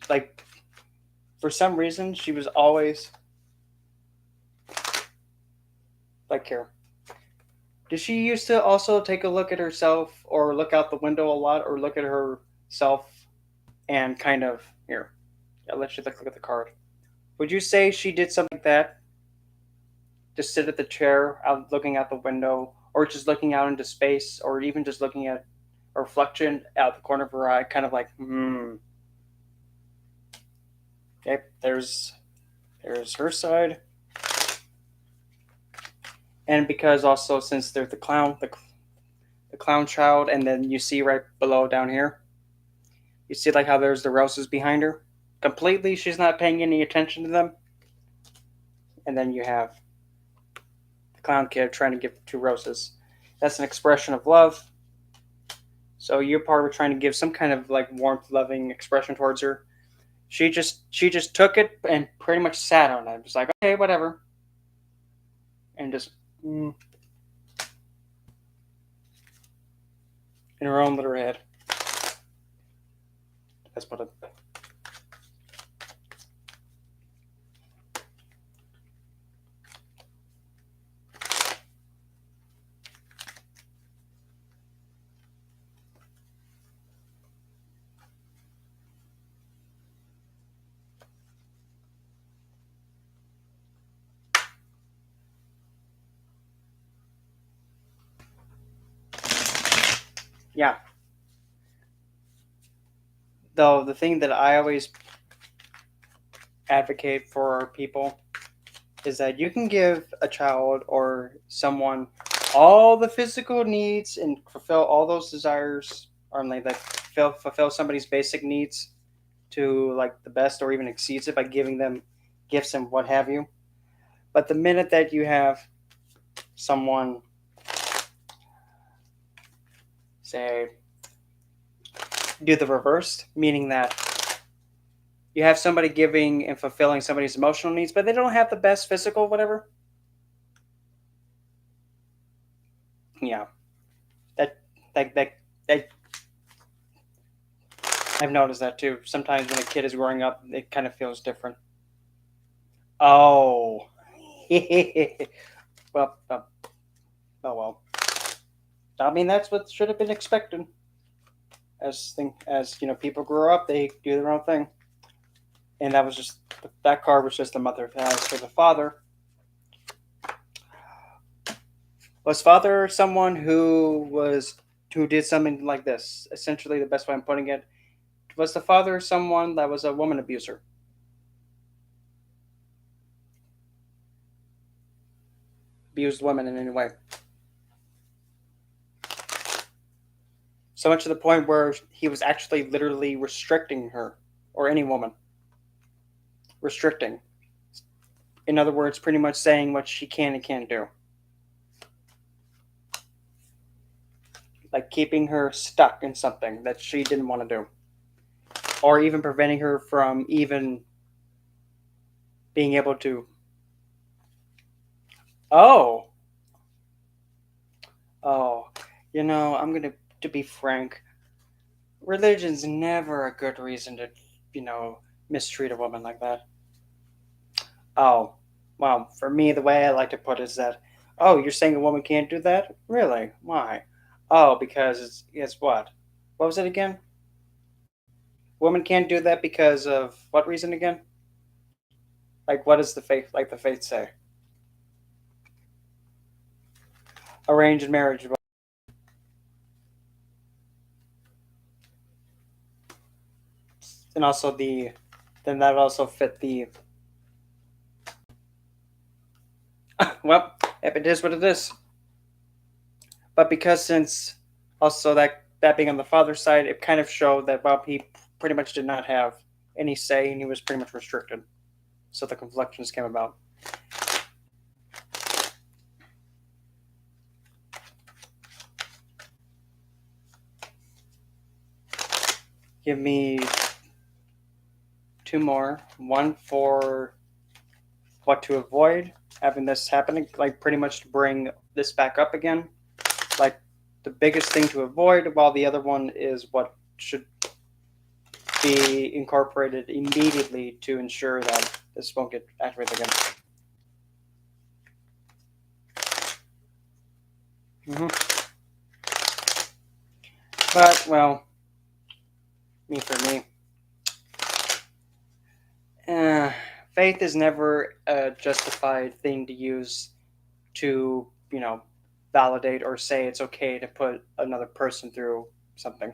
A: Like for some reason, she was always like here. Did she used to also take a look at herself or look out the window a lot or look at herself and kind of here? I'll let you look at the card. Would you say she did something like that? Just sit at the chair, out looking out the window, or just looking out into space, or even just looking at a reflection out the corner of her eye, kind of like, Okay, there's her side. And because also since there's the clown child, and then you see right below down here, you see like how there's the roses behind her. Completely, she's not paying any attention to them. And then you have the clown kid trying to give 2 roses. That's an expression of love. So you're part of trying to give some kind of like warmth, loving expression towards her. She just took it and pretty much sat on it. Just like, okay, whatever, and just in her own little head. That's what it. Yeah. Though the thing that I always advocate for people is that you can give a child or someone all the physical needs and fulfill all those desires, or like fulfill somebody's basic needs to like the best or even exceeds it by giving them gifts and what have you. But the minute that you have someone say do the reverse, meaning that you have somebody giving and fulfilling somebody's emotional needs, but they don't have the best physical whatever. Yeah, that that I've noticed that too. Sometimes when a kid is growing up, it kind of feels different. Oh, well, oh well. I mean, that's what should have been expected. As people grow up, they do their own thing, and that card was just the mother. As for the father, was father someone who did something like this? Essentially, the best way I'm putting it, was the father someone that was a woman abuser? Abused women in any way? So much to the point where he was actually literally restricting her or any woman. Restricting. In other words, pretty much saying what she can and can't do. Like keeping her stuck in something that she didn't want to do. Or even preventing her from even being able to. Oh. Oh. I'm going to be frank. Religion's never a good reason to, mistreat a woman like that. Oh, well, for me, the way I like to put it is that, oh, you're saying a woman can't do that? Really? Why? Oh, because it's what? What was it again? Women can't do that because of what reason again? Like, what does the faith say? Arranged marriage. And also then that also fit the, well, if it is what it is. But because since also that being on the father's side, it kind of showed that Bob he pretty much did not have any say and he was pretty much restricted. So the conflictions came about. Give me 2 more. One for what to avoid having this happening, like pretty much to bring this back up again. Like the biggest thing to avoid, while the other one is what should be incorporated immediately to ensure that this won't get activated again. But, well, for me, uh, faith is never a justified thing to use to, validate or say it's okay to put another person through something.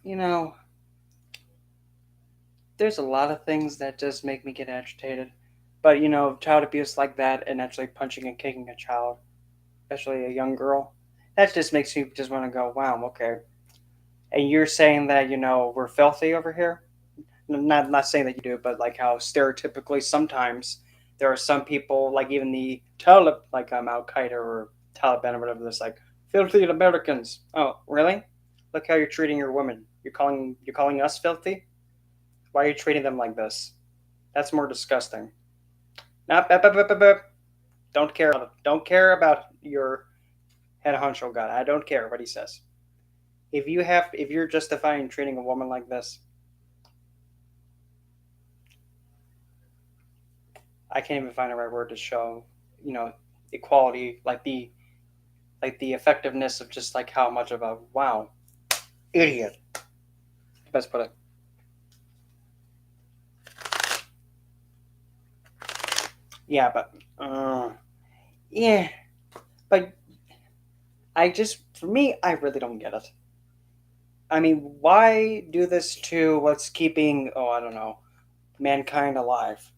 A: You know, there's a lot of things that just make me get agitated. But, child abuse like that and actually punching and kicking a child, especially a young girl, that just makes me just want to go, wow, okay. And you're saying that, we're filthy over here? Not saying that you do, but like how stereotypically sometimes there are some people, like even the Talib, like Al Qaeda or Taliban or whatever, that's like filthy Americans. Oh, really? Look how you're treating your women. You're calling us filthy? Why are you treating them like this? That's more disgusting. Nah, don't care. Don't care about your head honcho guy. I don't care what he says. If you're justifying treating a woman like this, I can't even find the right word to show, you know, equality, like the effectiveness of just like how much of a wow idiot. Best put it. Yeah, but yeah, but for me, I really don't get it. I mean, why do this to what's keeping, I don't know, mankind alive?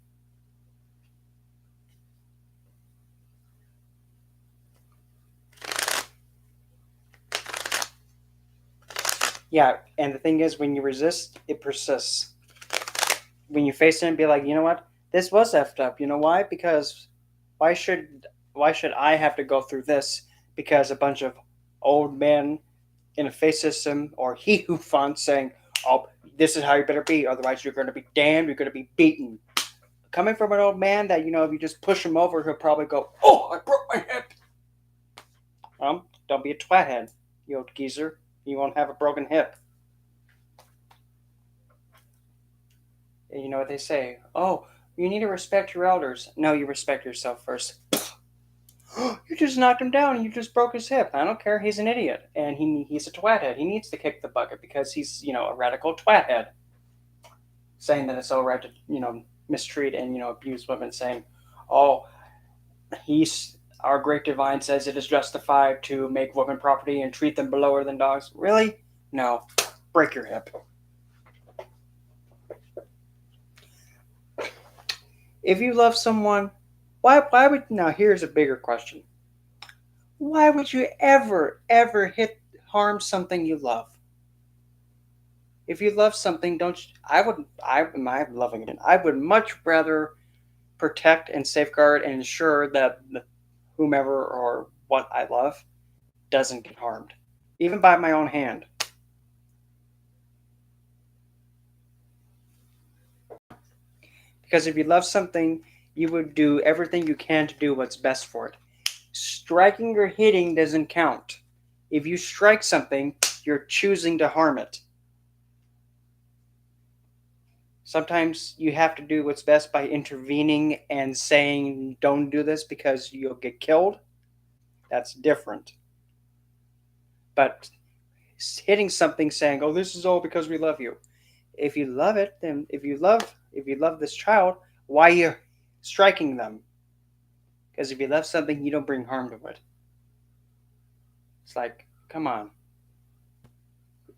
A: Yeah, and the thing is, when you resist, it persists. When you face it and be like, you know what, this was effed up. You know why? Because why should why should I have to go through this because a bunch of old men in a face system or he who funds saying, "Oh, this is how you better be, otherwise you're going to be damned. You're going to be beaten." Coming from an old man that if you just push him over, he'll probably go, "Oh, I broke my hip." Don't be a twat head, you old geezer. You won't have a broken hip. And you know what they say? Oh, you need to respect your elders. No, you respect yourself first. You just knocked him down and you just broke his hip. I don't care. He's an idiot. And he's a twathead. He needs to kick the bucket because he's, a radical twathead. Saying that it's all right to, mistreat and, abuse women. Saying, oh, our great divine says it is justified to make women property and treat them lower than dogs. Really? No. Break your hip. If you love someone, why would, now here's a bigger question. Why would you ever harm something you love? If you love something, don't you, I'm loving it. I would much rather protect and safeguard and ensure that whomever or what I love doesn't get harmed, even by my own hand. Because if you love something, you would do everything you can to do what's best for it. Striking or hitting doesn't count. If you strike something, you're choosing to harm it. Sometimes you have to do what's best by intervening and saying, don't do this because you'll get killed. That's different. But hitting something saying, oh, this is all because we love you. If you love it, then if you love this child, why are you striking them? Because if you love something, you don't bring harm to it. It's like, come on.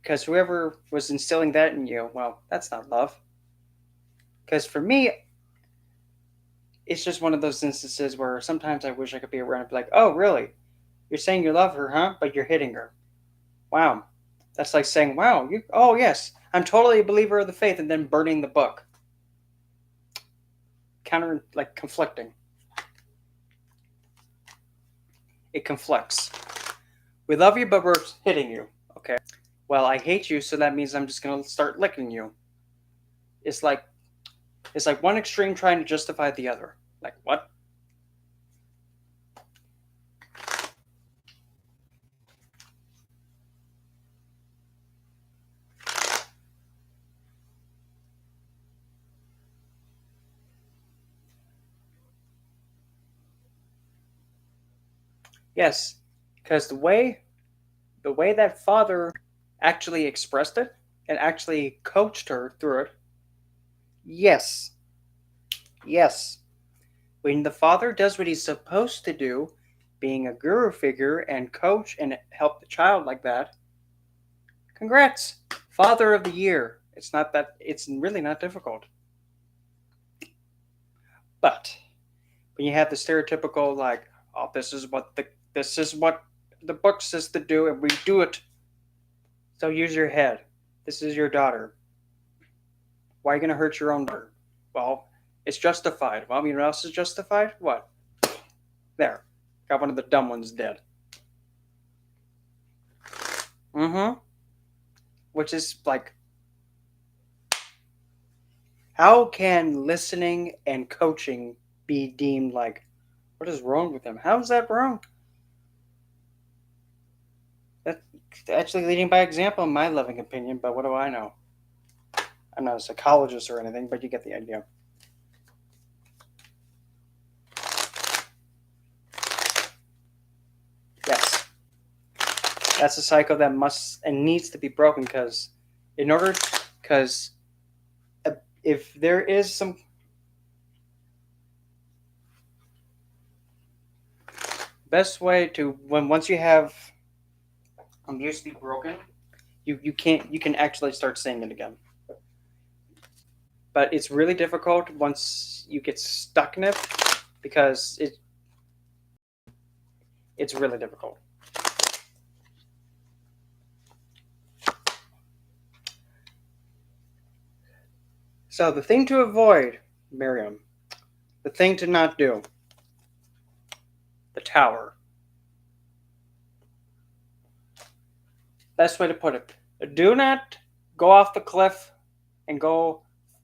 A: Because whoever was instilling that in you, well, that's not love. Because for me, it's just one of those instances where sometimes I wish I could be around and be like, oh, really? You're saying you love her, huh? But you're hitting her. Wow. That's like saying, wow, oh, yes, I'm totally a believer of the faith, and then burning the book. Conflicting. It conflicts. We love you, but we're hitting you. Okay. Well, I hate you, so that means I'm just gonna start licking you. It's like it's like one extreme trying to justify the other. Like what? Yes, because the way that father actually expressed it and actually coached her through it. Yes, yes. When the father does what he's supposed to do, being a guru figure and coach and help the child like that, congrats, father of the year. It's really not difficult. But when you have the stereotypical like, oh, this is what the book says to do, and we do it. So use your head. This is your daughter. Why are you gonna hurt your own daughter? Well, it's justified. Well, you know what else is justified? What? There. Got one of the dumb ones dead. Mm-hmm. Which is like, how can listening and coaching be deemed like, what is wrong with them? How is that wrong? That's actually leading by example, in my loving opinion, but what do I know? I'm not a psychologist or anything, but you get the idea. Yes, that's a cycle that must and needs to be broken because, in order, because if there is some best way to when once you have used to be broken, you can actually start saying it again. But it's really difficult once you get stuck in it because it's really difficult. So the thing to avoid, Miriam, the thing to not do, the tower. Best way to put it. Do not go off the cliff and go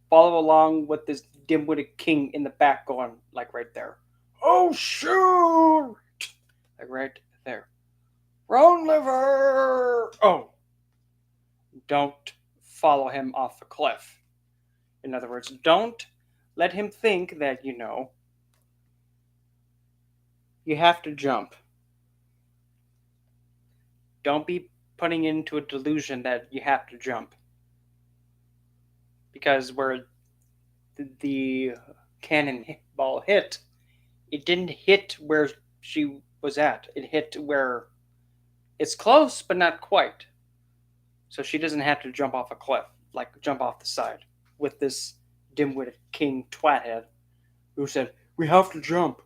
A: follow along with this dim-witted king in the back going like right there. Oh shoot! Like right there. Wrong liver! Oh, don't follow him off the cliff. In other words, don't let him think that, you have to jump. Don't be putting into a delusion that you have to jump. Because where the cannonball hit, it didn't hit where she was at. It hit where it's close, but not quite. So she doesn't have to jump off a cliff, like jump off the side with this dim-witted king twathead who said, "We have to jump."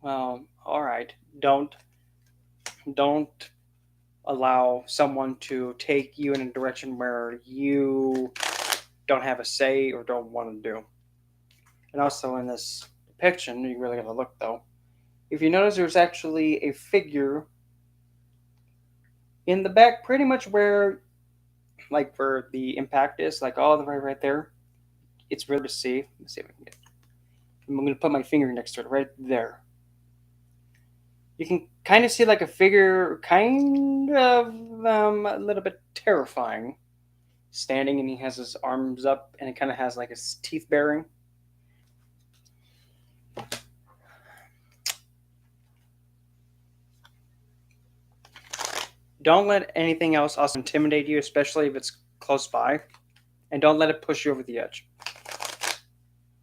A: Well, all right. Don't allow someone to take you in a direction where you don't have a say or don't want to do. And also in this depiction, you really gotta look though. If you notice, there's actually a figure in the back, pretty much where the impact is, like all the way right there. It's really to see. Let's see if I can get. I'm gonna put my finger next to it, right there. You can kind of see like a figure, kind of a little bit terrifying, standing, and he has his arms up, and it kind of has like his teeth baring. Don't let anything else also intimidate you, especially if it's close by, and don't let it push you over the edge.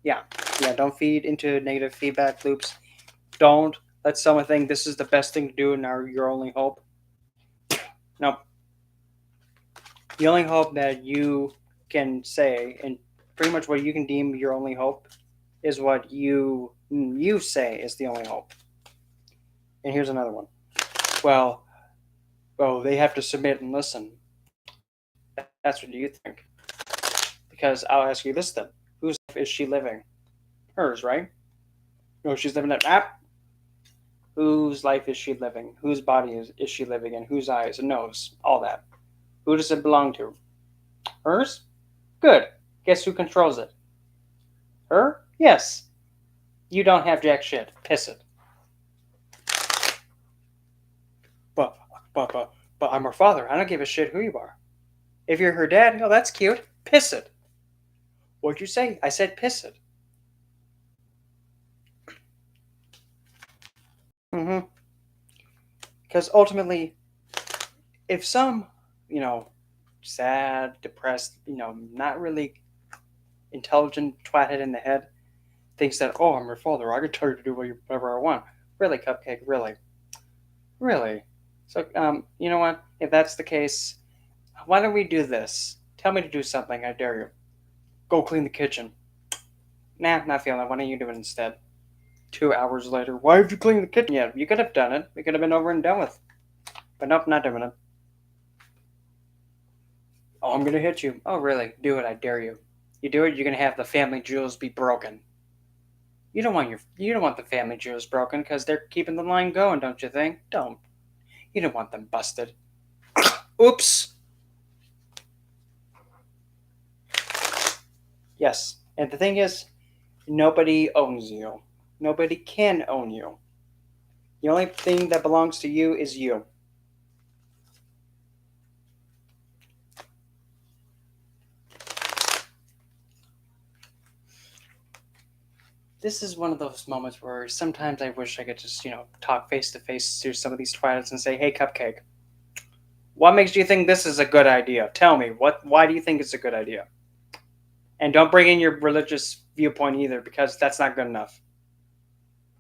A: Yeah, yeah. Don't feed into negative feedback loops. Don't let someone think this is the best thing to do and now your only hope. No, the only hope that you can say, and pretty much what you can deem your only hope, is what you say is the only hope. And here's another one. Well, they have to submit and listen. That's what you think. Because I'll ask you this then: whose life is she living? Hers, right? No, she's living it. Whose life is she living? Whose body is she living in? Whose eyes and nose? All that. Who does it belong to? Hers? Good. Guess who controls it? Her? Yes. You don't have jack shit. Piss it. But, but I'm her father. I don't give a shit who you are. If you're her dad, oh, that's cute. Piss it. What'd you say? I said piss it. Mm-hmm. Because ultimately, if some, you know, sad, depressed, not really intelligent twathead in the head thinks that, oh, I'm your father, I can tell you to do whatever I want. Really, Cupcake, really? Really? So, you know what? If that's the case, why don't we do this? Tell me to do something, I dare you. Go clean the kitchen. Nah, not feeling it. Why don't you do it instead? 2 hours later, why have you cleaned the kitchen yet? You could have done it. We could have been over and done with. But nope, not doing it. Oh, I'm gonna hit you. Oh, really? Do it, I dare you. You do it, you're gonna have the family jewels be broken. You don't want the family jewels broken because they're keeping the line going, don't you think? Don't. You don't want them busted. Oops. Yes. And the thing is, nobody owns you. Nobody can own you. The only thing that belongs to you is you. This is one of those moments where sometimes I wish I could just, talk face to face to some of these twilights and say, hey, Cupcake, what makes you think this is a good idea? Tell me, why do you think it's a good idea? And don't bring in your religious viewpoint either, because that's not good enough.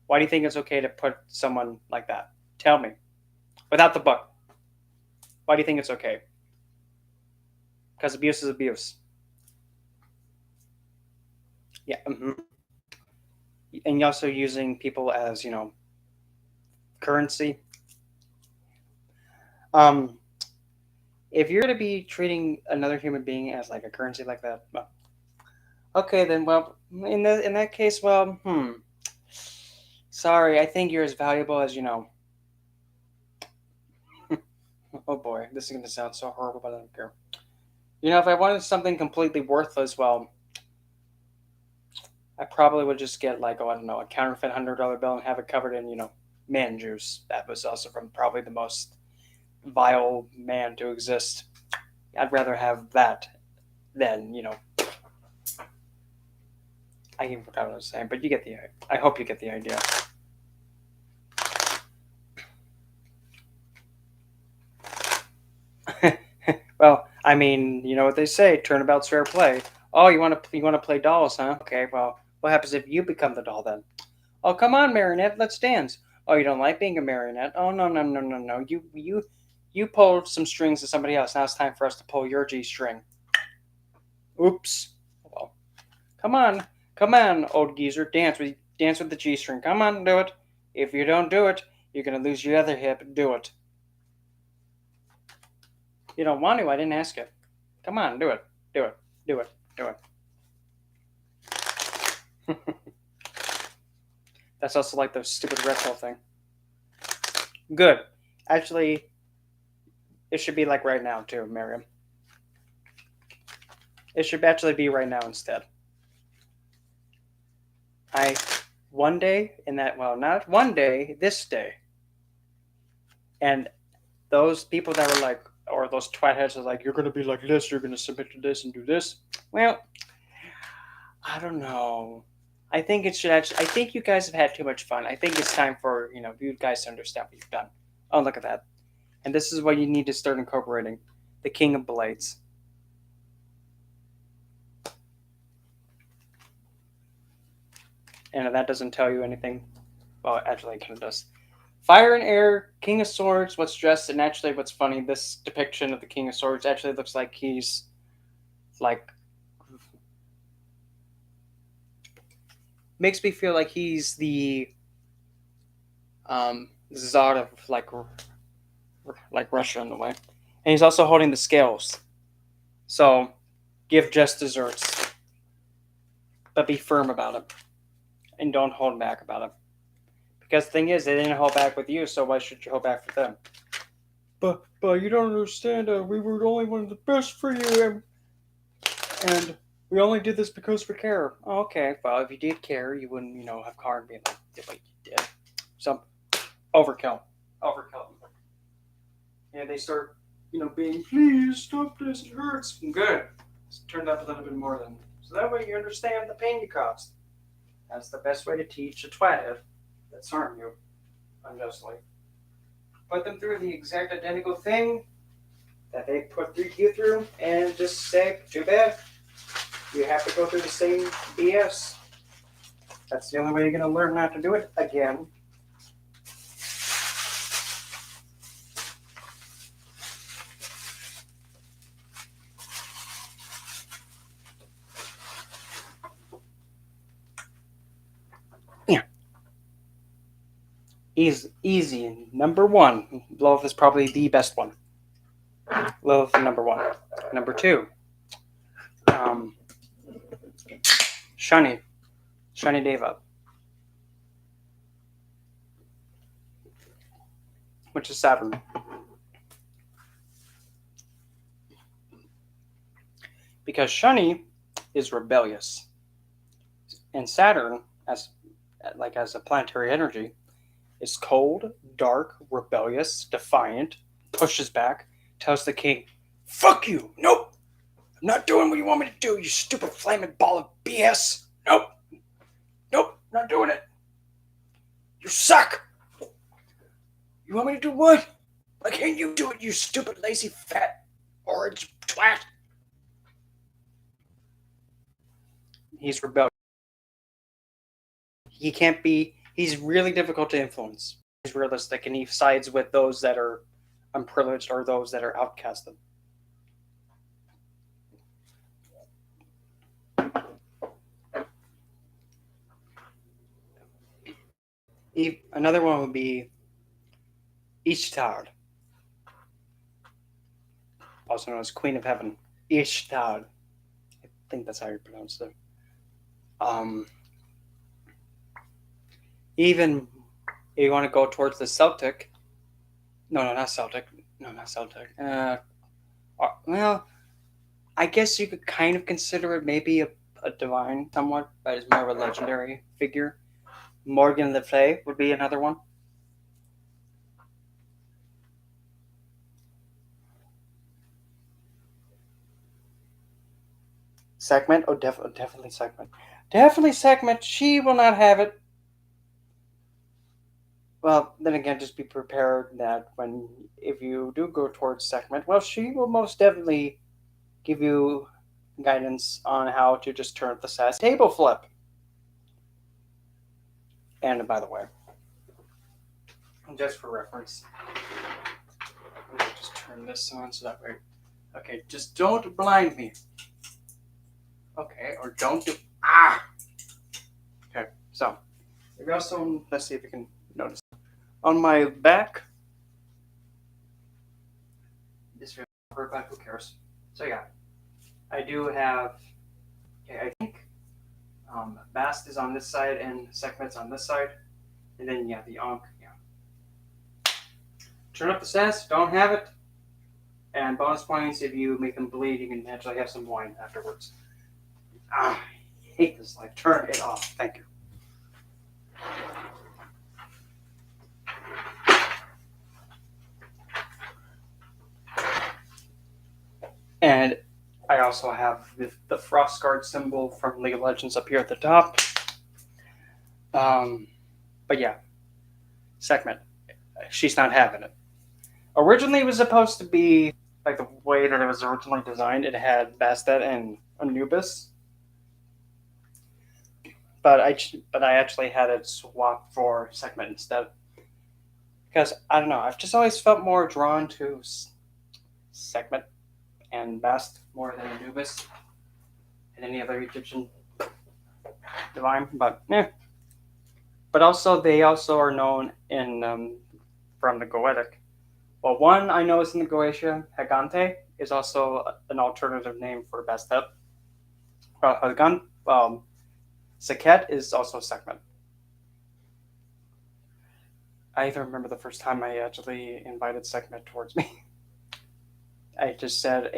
A: Why do you think it's okay to put someone like that? Tell me. Without the book. Why do you think it's okay? Because abuse is abuse. Yeah. Mm-hmm. And you're also using people as, currency. Um, if you're going to be treating another human being as like a currency like that, well, okay, then, well, in that case, well, sorry, I think you're as valuable as, oh boy, this is going to sound so horrible, but I don't care. If I wanted something completely worthless, well, I probably would just get like, oh, I don't know, a counterfeit $100 bill and have it covered in, man juice. That was also from probably the most vile man to exist. I'd rather have that than, I even forgot what I was saying, but I hope you get the idea. Well, I mean, you know what they say, turnabout's fair play. Oh, you want to play dolls, huh? Okay, well, what happens if you become the doll then? Oh, come on, marionette, let's dance. Oh, you don't like being a marionette? Oh, no, no, no, no, no. You pulled some strings to somebody else. Now it's time for us to pull your G string. Oops. Well, come on, old geezer, dance with the G string. Come on, do it. If you don't do it, you're gonna lose your other hip. Do it. You don't want to. I didn't ask it. Come on, do it. Do it. Do it. Do it. That's also like the stupid red pill thing. Good. Actually, it should be like right now too, Miriam. It should actually be right now instead. I one day in that well, not one day, this day. And those people that were like, or those twat heads are like, you're gonna be like this, you're gonna submit to this and do this. Well, I don't know. I think it should actually. I think you guys have had too much fun. I think it's time for you guys to understand what you've done. Oh, look at that! And this is what you need to start incorporating: the King of Blades. And if that doesn't tell you anything, well, actually, it kind of does. Fire and Air, King of Swords. What's dressed, and actually, what's funny? This depiction of the King of Swords actually looks like he's like makes me feel like he's the czar of like Russia in a way, and he's also holding the scales. So give just desserts, but be firm about it, and don't hold back about it. Because the thing is, they didn't hold back with you, so why should you hold back with them? but you don't understand. We were only one of the best for you, and we only did this because we care. Okay, well, if you did care, you wouldn't, have Karen being like the way you did. So, overkill. And they start, being, please stop this, it hurts. Good. It's turned up a little bit more than. So that way you understand the pain you caused. That's the best way to teach a twat that's harming you unjustly. Put them through the exact identical thing that they put you through and just say, too bad. You have to go through the same BS. That's the only way you're going to learn not to do it again. Yeah. Easy. Number one. Love is probably the best one. Love, number one. Number two. Shani Deva. Which is Saturn. Because Shani is rebellious. And Saturn, as a planetary energy, is cold, dark, rebellious, defiant, pushes back, tells the king, fuck you! Nope! I'm not doing what you want me to do, you stupid flaming ball of BS! Nope! Not doing it! You suck! You want me to do what? Why can't you do it, you stupid, lazy, fat, orange twat? He's rebellious. He's really difficult to influence. He's realistic and he sides with those that are unprivileged or those that are outcasted. Another one would be Ishtar, also known as Queen of Heaven. Ishtar. I think that's how you pronounce it. Even if you want to go towards the Celtic. No, not Celtic. Well, I guess you could kind of consider it maybe a divine somewhat, but it's more of a legendary figure. Morgan Le Fay would be another one. Segment? Oh, definitely Segment. Definitely Segment. She will not have it. Well, then again, just be prepared that if you do go towards Segment, well, she will most definitely give you guidance on how to just turn the SAS table flip. And by the way, just for reference, I'm going to just turn this on so that way. Okay, just don't blind me. Okay, or don't do. Okay, so maybe also, let's see if you can notice. On my back, this is covered, but who cares? So yeah, I do have. Okay, I think Bast is on this side and Sekhmet's on this side, and then yeah, the Ankh. Yeah. Turn up the SAS. Don't have it. And bonus points if you make them bleed. You can actually have some wine afterwards. I hate this life. Turn it off. Thank you. And I also have the Frost Guard symbol from League of Legends up here at the top. But yeah, Sekhmet. She's not having it. Originally, it was supposed to be like the way that it was originally designed. It had Bastet and Anubis. But I actually had it swapped for Sekhmet instead. Because, I don't know, I've just always felt more drawn to Sekhmet and Bast more than Anubis and any other Egyptian divine. But, But also, they also are known from the Goetic. Well, one I know is in the Goetia. Hagante is also an alternative name for Bastet. Sekhet is also Sekhmet. I even remember the first time I actually invited Sekhmet towards me. I just said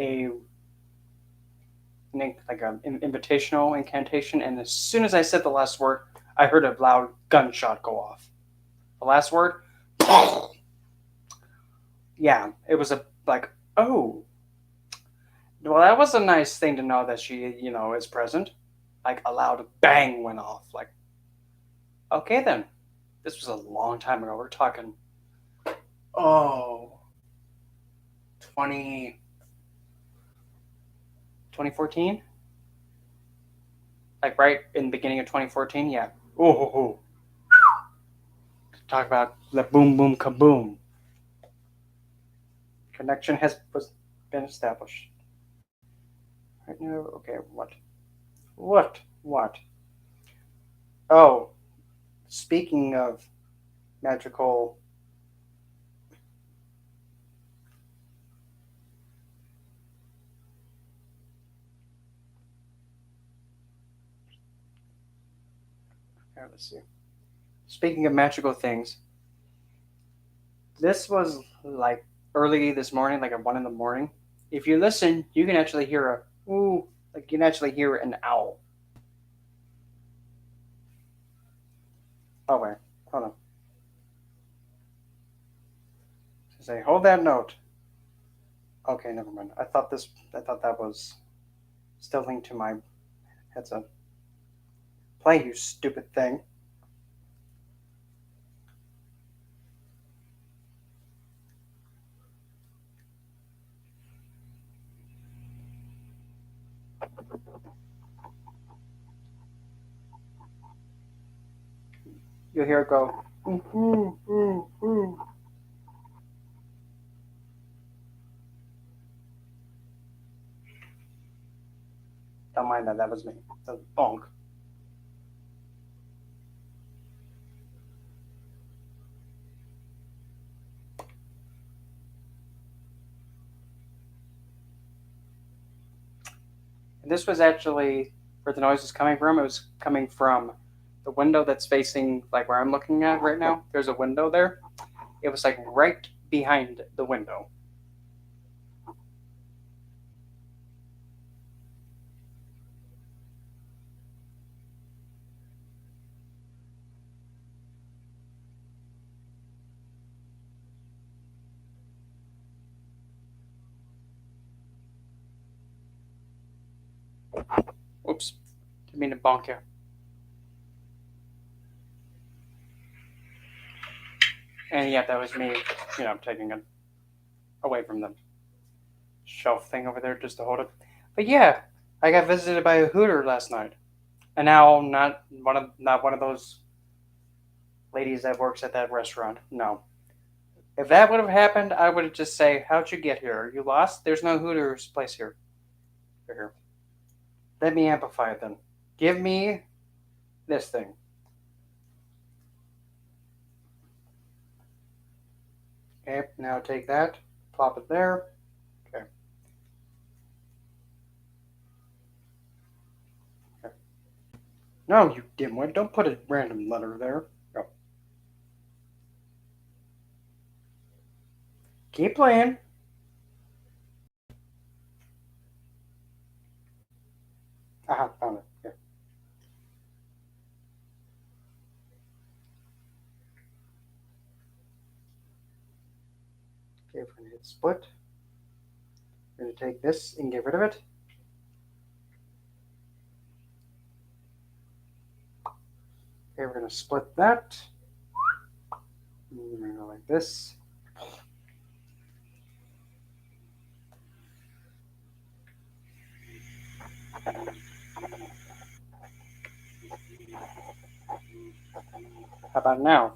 A: like an invitational incantation, and as soon as I said the last word, I heard a loud gunshot go off. The last word, yeah, it was a like, oh, well, that was a nice thing to know that she, is present. Like a loud bang went off. Like, okay then, this was a long time ago. We're talking, oh, 2014, like right in the beginning of 2014. Yeah. Oh, talk about the boom boom kaboom. Connection has been established. Right now, okay, what? What? What? Oh, speaking of magical. Let's see. Speaking of magical things, this was like early this morning, like at 1 in the morning. If you listen, you can actually hear a ooh, like you can actually hear an owl. Oh wait, hold on. Say, hold that note. Okay, never mind. I thought that was still linked to my headset. Play, you stupid thing. You'll hear it go. Ooh, ooh, ooh, ooh. Don't mind that. That was me. That was bonk. And this was actually where the noise was coming from. It was coming from the window that's facing like where I'm looking at right now. There's a window there. It was like right behind the window. Oops. Didn't mean to bonk you. And yeah, that was me, taking it away from the shelf thing over there just to hold it. But yeah, I got visited by a hooter last night. And now not one of those ladies that works at that restaurant. No. If that would have happened, I would have just say, "How'd you get here? Are you lost? There's no Hooters place here." Here. Let me amplify it then. Give me this thing. Okay, now take that, plop it there. Okay. Okay. No, you dimwit, don't put a random letter there. Go. Keep playing. Aha, found it. Okay. Okay, we're gonna hit split. We're gonna take this and get rid of it. Okay, we're gonna split that. We're gonna go like this. How about now?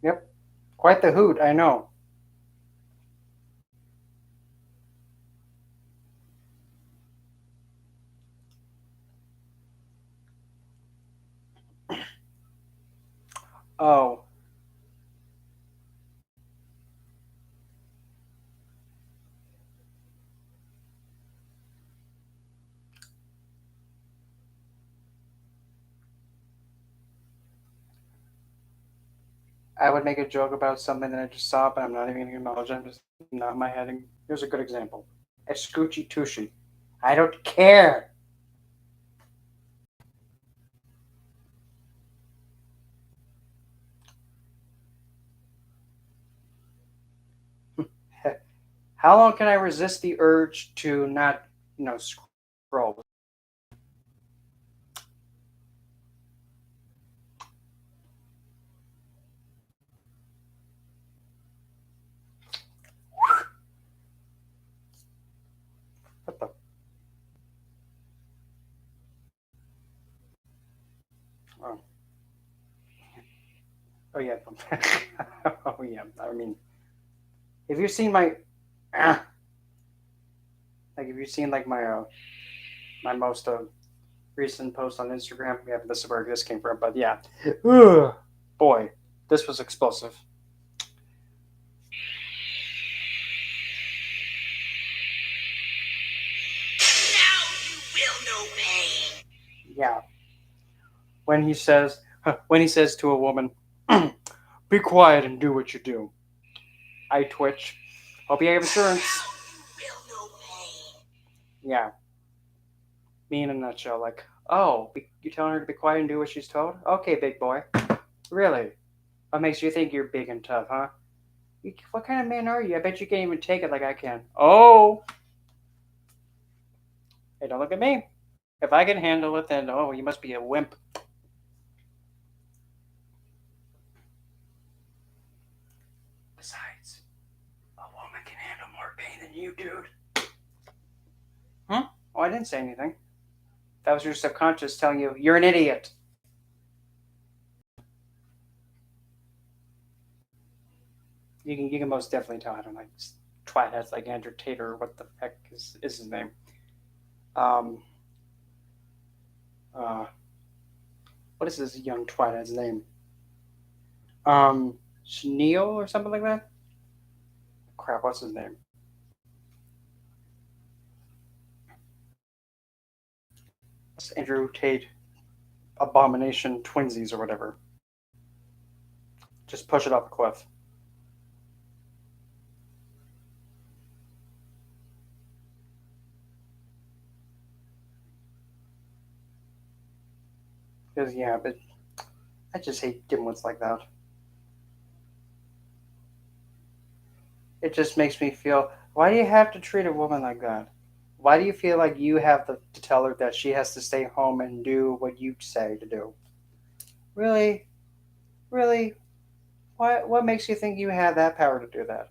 A: Yep. Quite the hoot, I know. Oh, I would make a joke about something that I just saw, but I'm not even going to acknowledge it. I'm just not my head. Here's a good example. A scoochie tushy. I don't care. How long can I resist the urge to not, scroll? What the? Oh, oh yeah. Oh yeah. I mean, have you seen my, like, have you seen like my most recent post on Instagram? Yeah, this is where this came from. But yeah, ugh, boy, this was explosive.
B: Now you will know pain.
A: Yeah, when he says to a woman, "Be quiet and do what you do." I twitch. Hope you have insurance.
B: Now you will know pain.
A: Yeah, me in a nutshell. Like, oh, you telling her to be quiet and do what she's told? Okay, big boy. Really? What makes you think you're big and tough, huh? What kind of man are you? I bet you can't even take it like I can. Oh, hey, don't look at me. If I can handle it, then oh, you must be a wimp. Besides, a woman can handle more pain than you, dude. Huh? Oh, I didn't say anything. That was your subconscious telling you you're an idiot. You can most definitely tell I don't like twat heads like Andrew Tate, or what the heck is his name? Um, uh, what is this young twat head's name? Neil or something like that. Crap, what's his name? It's Andrew Tate, Abomination Twinsies or whatever. Just push it off a cliff. Because yeah, but I just hate dimwits like that. It just makes me feel. Why do you have to treat a woman like that? Why do you feel like you have to tell her that she has to stay home and do what you say to do? Really, really, what makes you think you have that power to do that?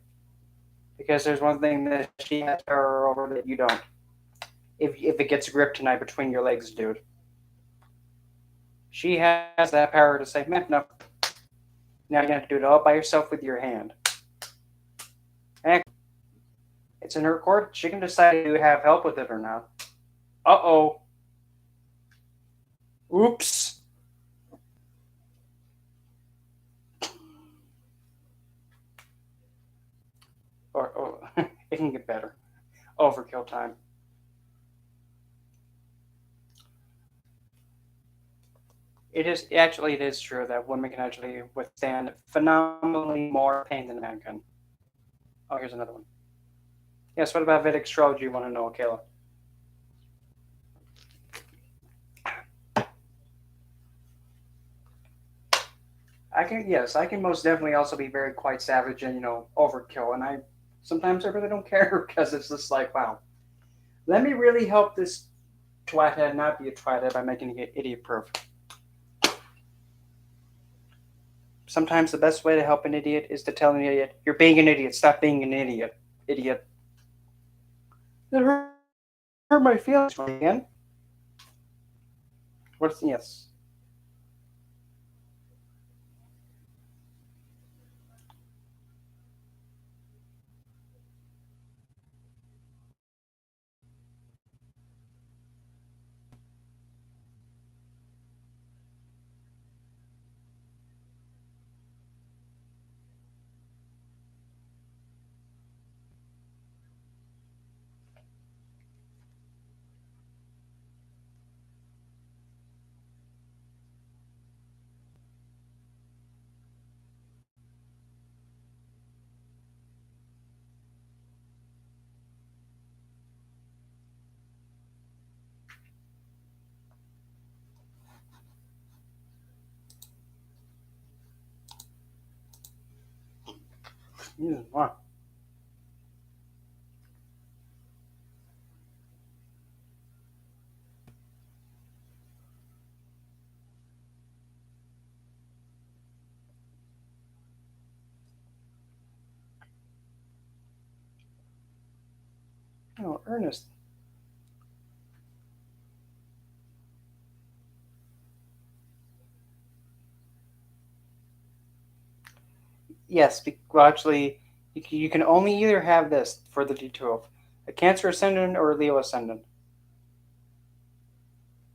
A: Because there's one thing that she has power over that you don't. If it gets gripped tonight between your legs, dude, she has that power to say, "Man, no, now you have to do it all by yourself with your hand." Heck, it's in her court. She can decide to have help with it or not. Uh-oh. Oops. Or it can get better. Overkill time. It is true that women can actually withstand phenomenally more pain than a man can. Oh, here's another one. Yes, what about Vedic astrology you want to know, Kayla? I can most definitely also be very quite savage and overkill, and I sometimes I really don't care because it's just like, wow, let me really help this twathead not be a twathead by making it idiot proof. Sometimes the best way to help an idiot is to tell an idiot, "You're being an idiot. Stop being an idiot, idiot." It hurt my feelings again. What's yes? Wow. Oh, Ernest. Yes, well, actually, you can only either have this for the D12, a Cancer ascendant or a Leo ascendant,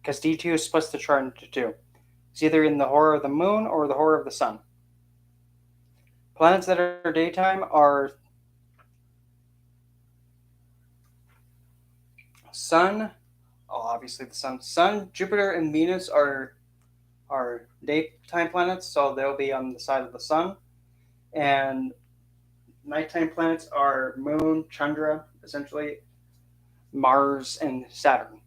A: because D2 splits the chart into two. It's either in the horror of the moon or the horror of the sun. Planets that are daytime are Sun. Oh, obviously the Sun. Sun, Jupiter, and Venus are daytime planets, so they'll be on the side of the Sun. And nighttime planets are Moon, Chandra, essentially Mars, and Saturn.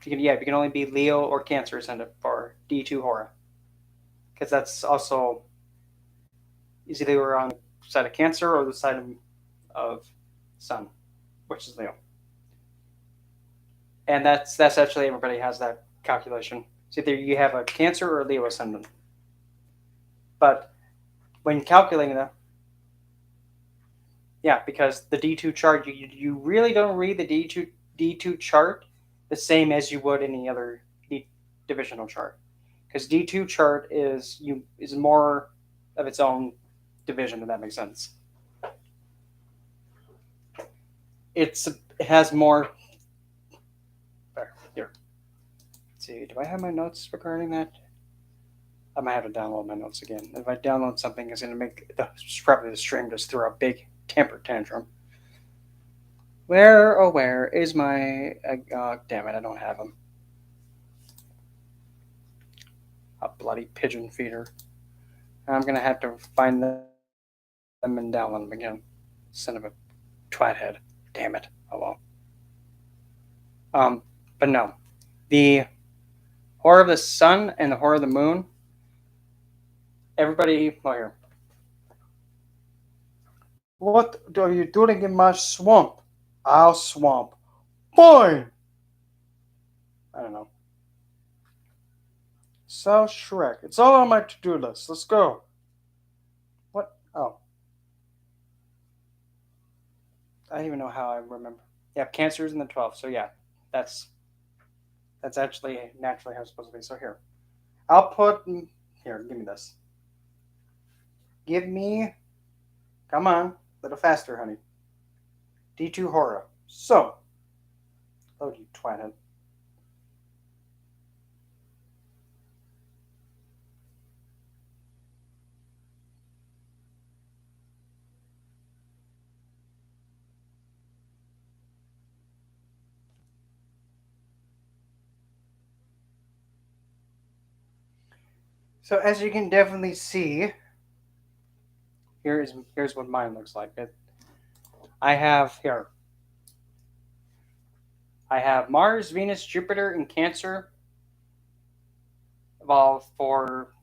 A: You can only be Leo or Cancer ascendant for D2 Hora, because that's also is either on the side of Cancer or the side of Sun, which is Leo. And that's actually everybody has that calculation. So either you have a Cancer or a Leo ascendant. But when calculating that, yeah, because the D2 chart, you really don't read the D2 chart the same as you would any other divisional chart, because D2 chart is more of its own division, if that makes sense. It has more. Here, let's see. Do I have my notes regarding that? I might have to download my notes again. If I download something, it's going to make probably the stream just throw a big temper tantrum. Where is my? Damn it! I don't have them. A bloody pigeon feeder. I'm gonna have to find them and download them again. Son of a twat head. Damn it. Oh well. But no, the horror of the sun and the horror of the moon. Everybody, well here. What are you doing in my swamp? Our swamp. Fine. I don't know. South Shrek. It's all on my to-do list. Let's go. What? Oh, I don't even know how I remember. Yeah, Cancer's in the 12th. So yeah, that's that's actually naturally how it's supposed to be. So here, I'll put here. Give me this. Give me. Come on, a little faster, honey. D2 horror. So, oh you twat. So as you can definitely see, here's what mine looks like. I have here. I have Mars, Venus, Jupiter, and Cancer. Well, for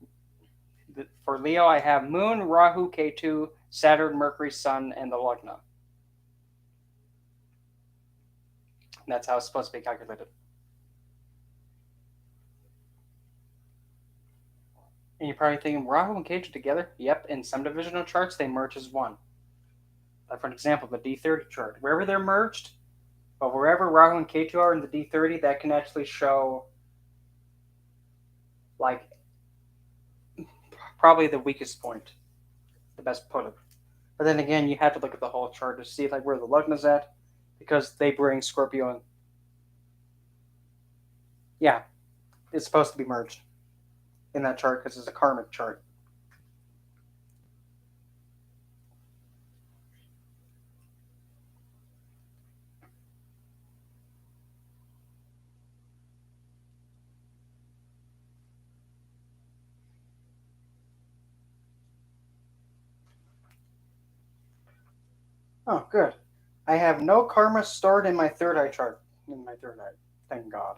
A: Leo, I have Moon, Rahu, Ketu, Saturn, Mercury, Sun, and the Lagna. And that's how it's supposed to be calculated. And you're probably thinking, Rahu and Ketu together? Yep, in some divisional charts, they merge as one. Like, for example, the D30 chart. Wherever they're merged, but wherever Rahu and Ketu are in the D30, that can actually show, like, probably the weakest point, the best put it. But then again, you have to look at the whole chart to see, like, where the Lugna's at, because they bring Scorpio in. Yeah, it's supposed to be merged in that chart because it's a karmic chart. Oh, good. I have no karma stored in my third eye chart. In my third eye. Thank God.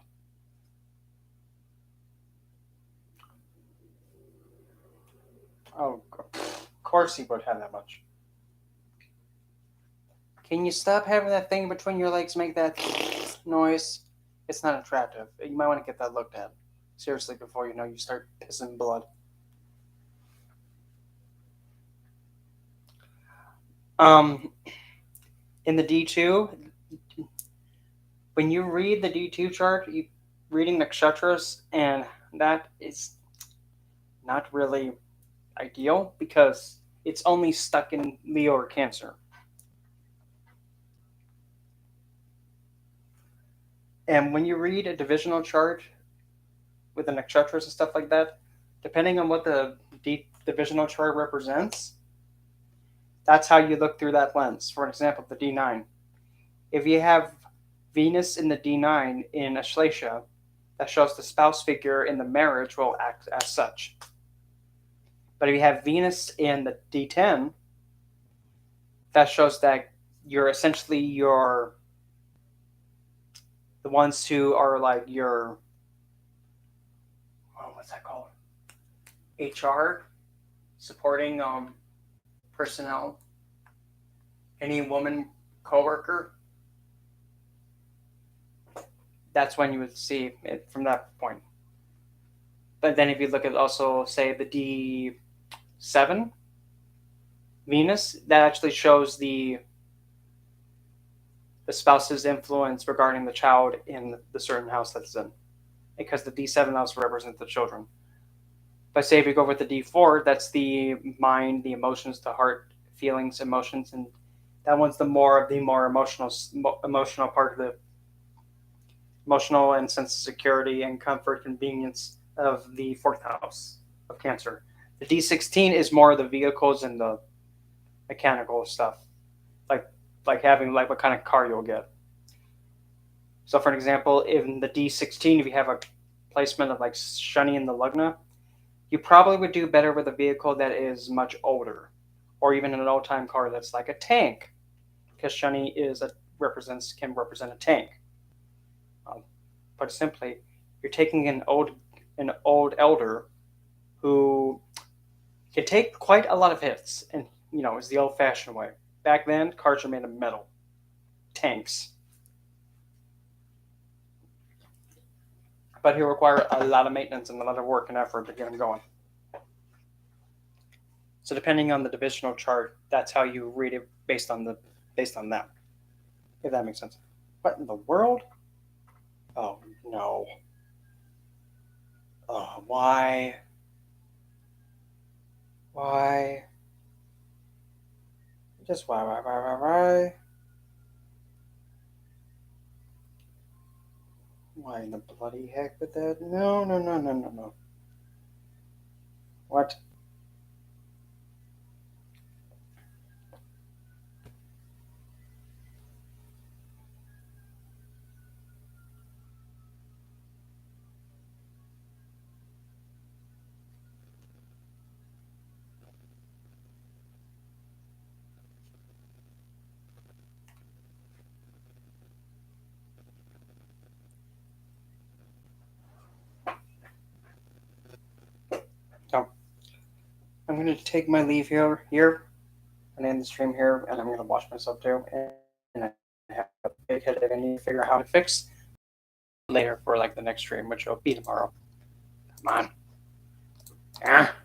A: Oh, of course he would have that much. Can you stop having that thing between your legs make that noise? It's not attractive. You might want to get that looked at. Seriously, before you start pissing blood. Um, in the D2, when you read the D2 chart, you reading nakshatras, and that is not really ideal because it's only stuck in Leo or Cancer. And when you read a divisional chart with the nakshatras and stuff like that, depending on what the divisional chart represents, that's how you look through that lens. For example, the D9. If you have Venus in the D9 in Ashlesha, that shows the spouse figure in the marriage will act as such. But if you have Venus in the D10, that shows that you're essentially the ones who are like your what's that called? HR, supporting personnel, any woman coworker. That's when you would see it from that point. But then if you look at also say the D7 Venus, that actually shows the spouse's influence regarding the child in the certain house that's in, because the D7 house represents the children. But say if you go with the D4, that's the mind, the emotions, the heart, feelings, emotions, and that one's the more emotional part of the emotional and sense of security and comfort, convenience of the fourth house of Cancer. The D16 is more of the vehicles and the mechanical stuff, like having like what kind of car you'll get. So, for an example, in the D16, if you have a placement of like Shani in the Lugna, you probably would do better with a vehicle that is much older, or even an old time car that's like a tank, because Shani can represent a tank. Put simply, you're taking an old elder who can take quite a lot of hits, and is the old fashioned way. Back then, cars were made of metal, tanks, but he'll require a lot of maintenance and a lot of work and effort to get him going. So depending on the divisional chart, that's how you read it based on that. If that makes sense. What in the world? Oh no. Oh, why? Why? Just why? Why in the bloody heck with that? No. What? Oh, I'm going to take my leave here, and end the stream here, and I'm going to wash myself too. And I have a big headache I need to figure out how to fix later for like the next stream, which will be tomorrow. Come on. Ah.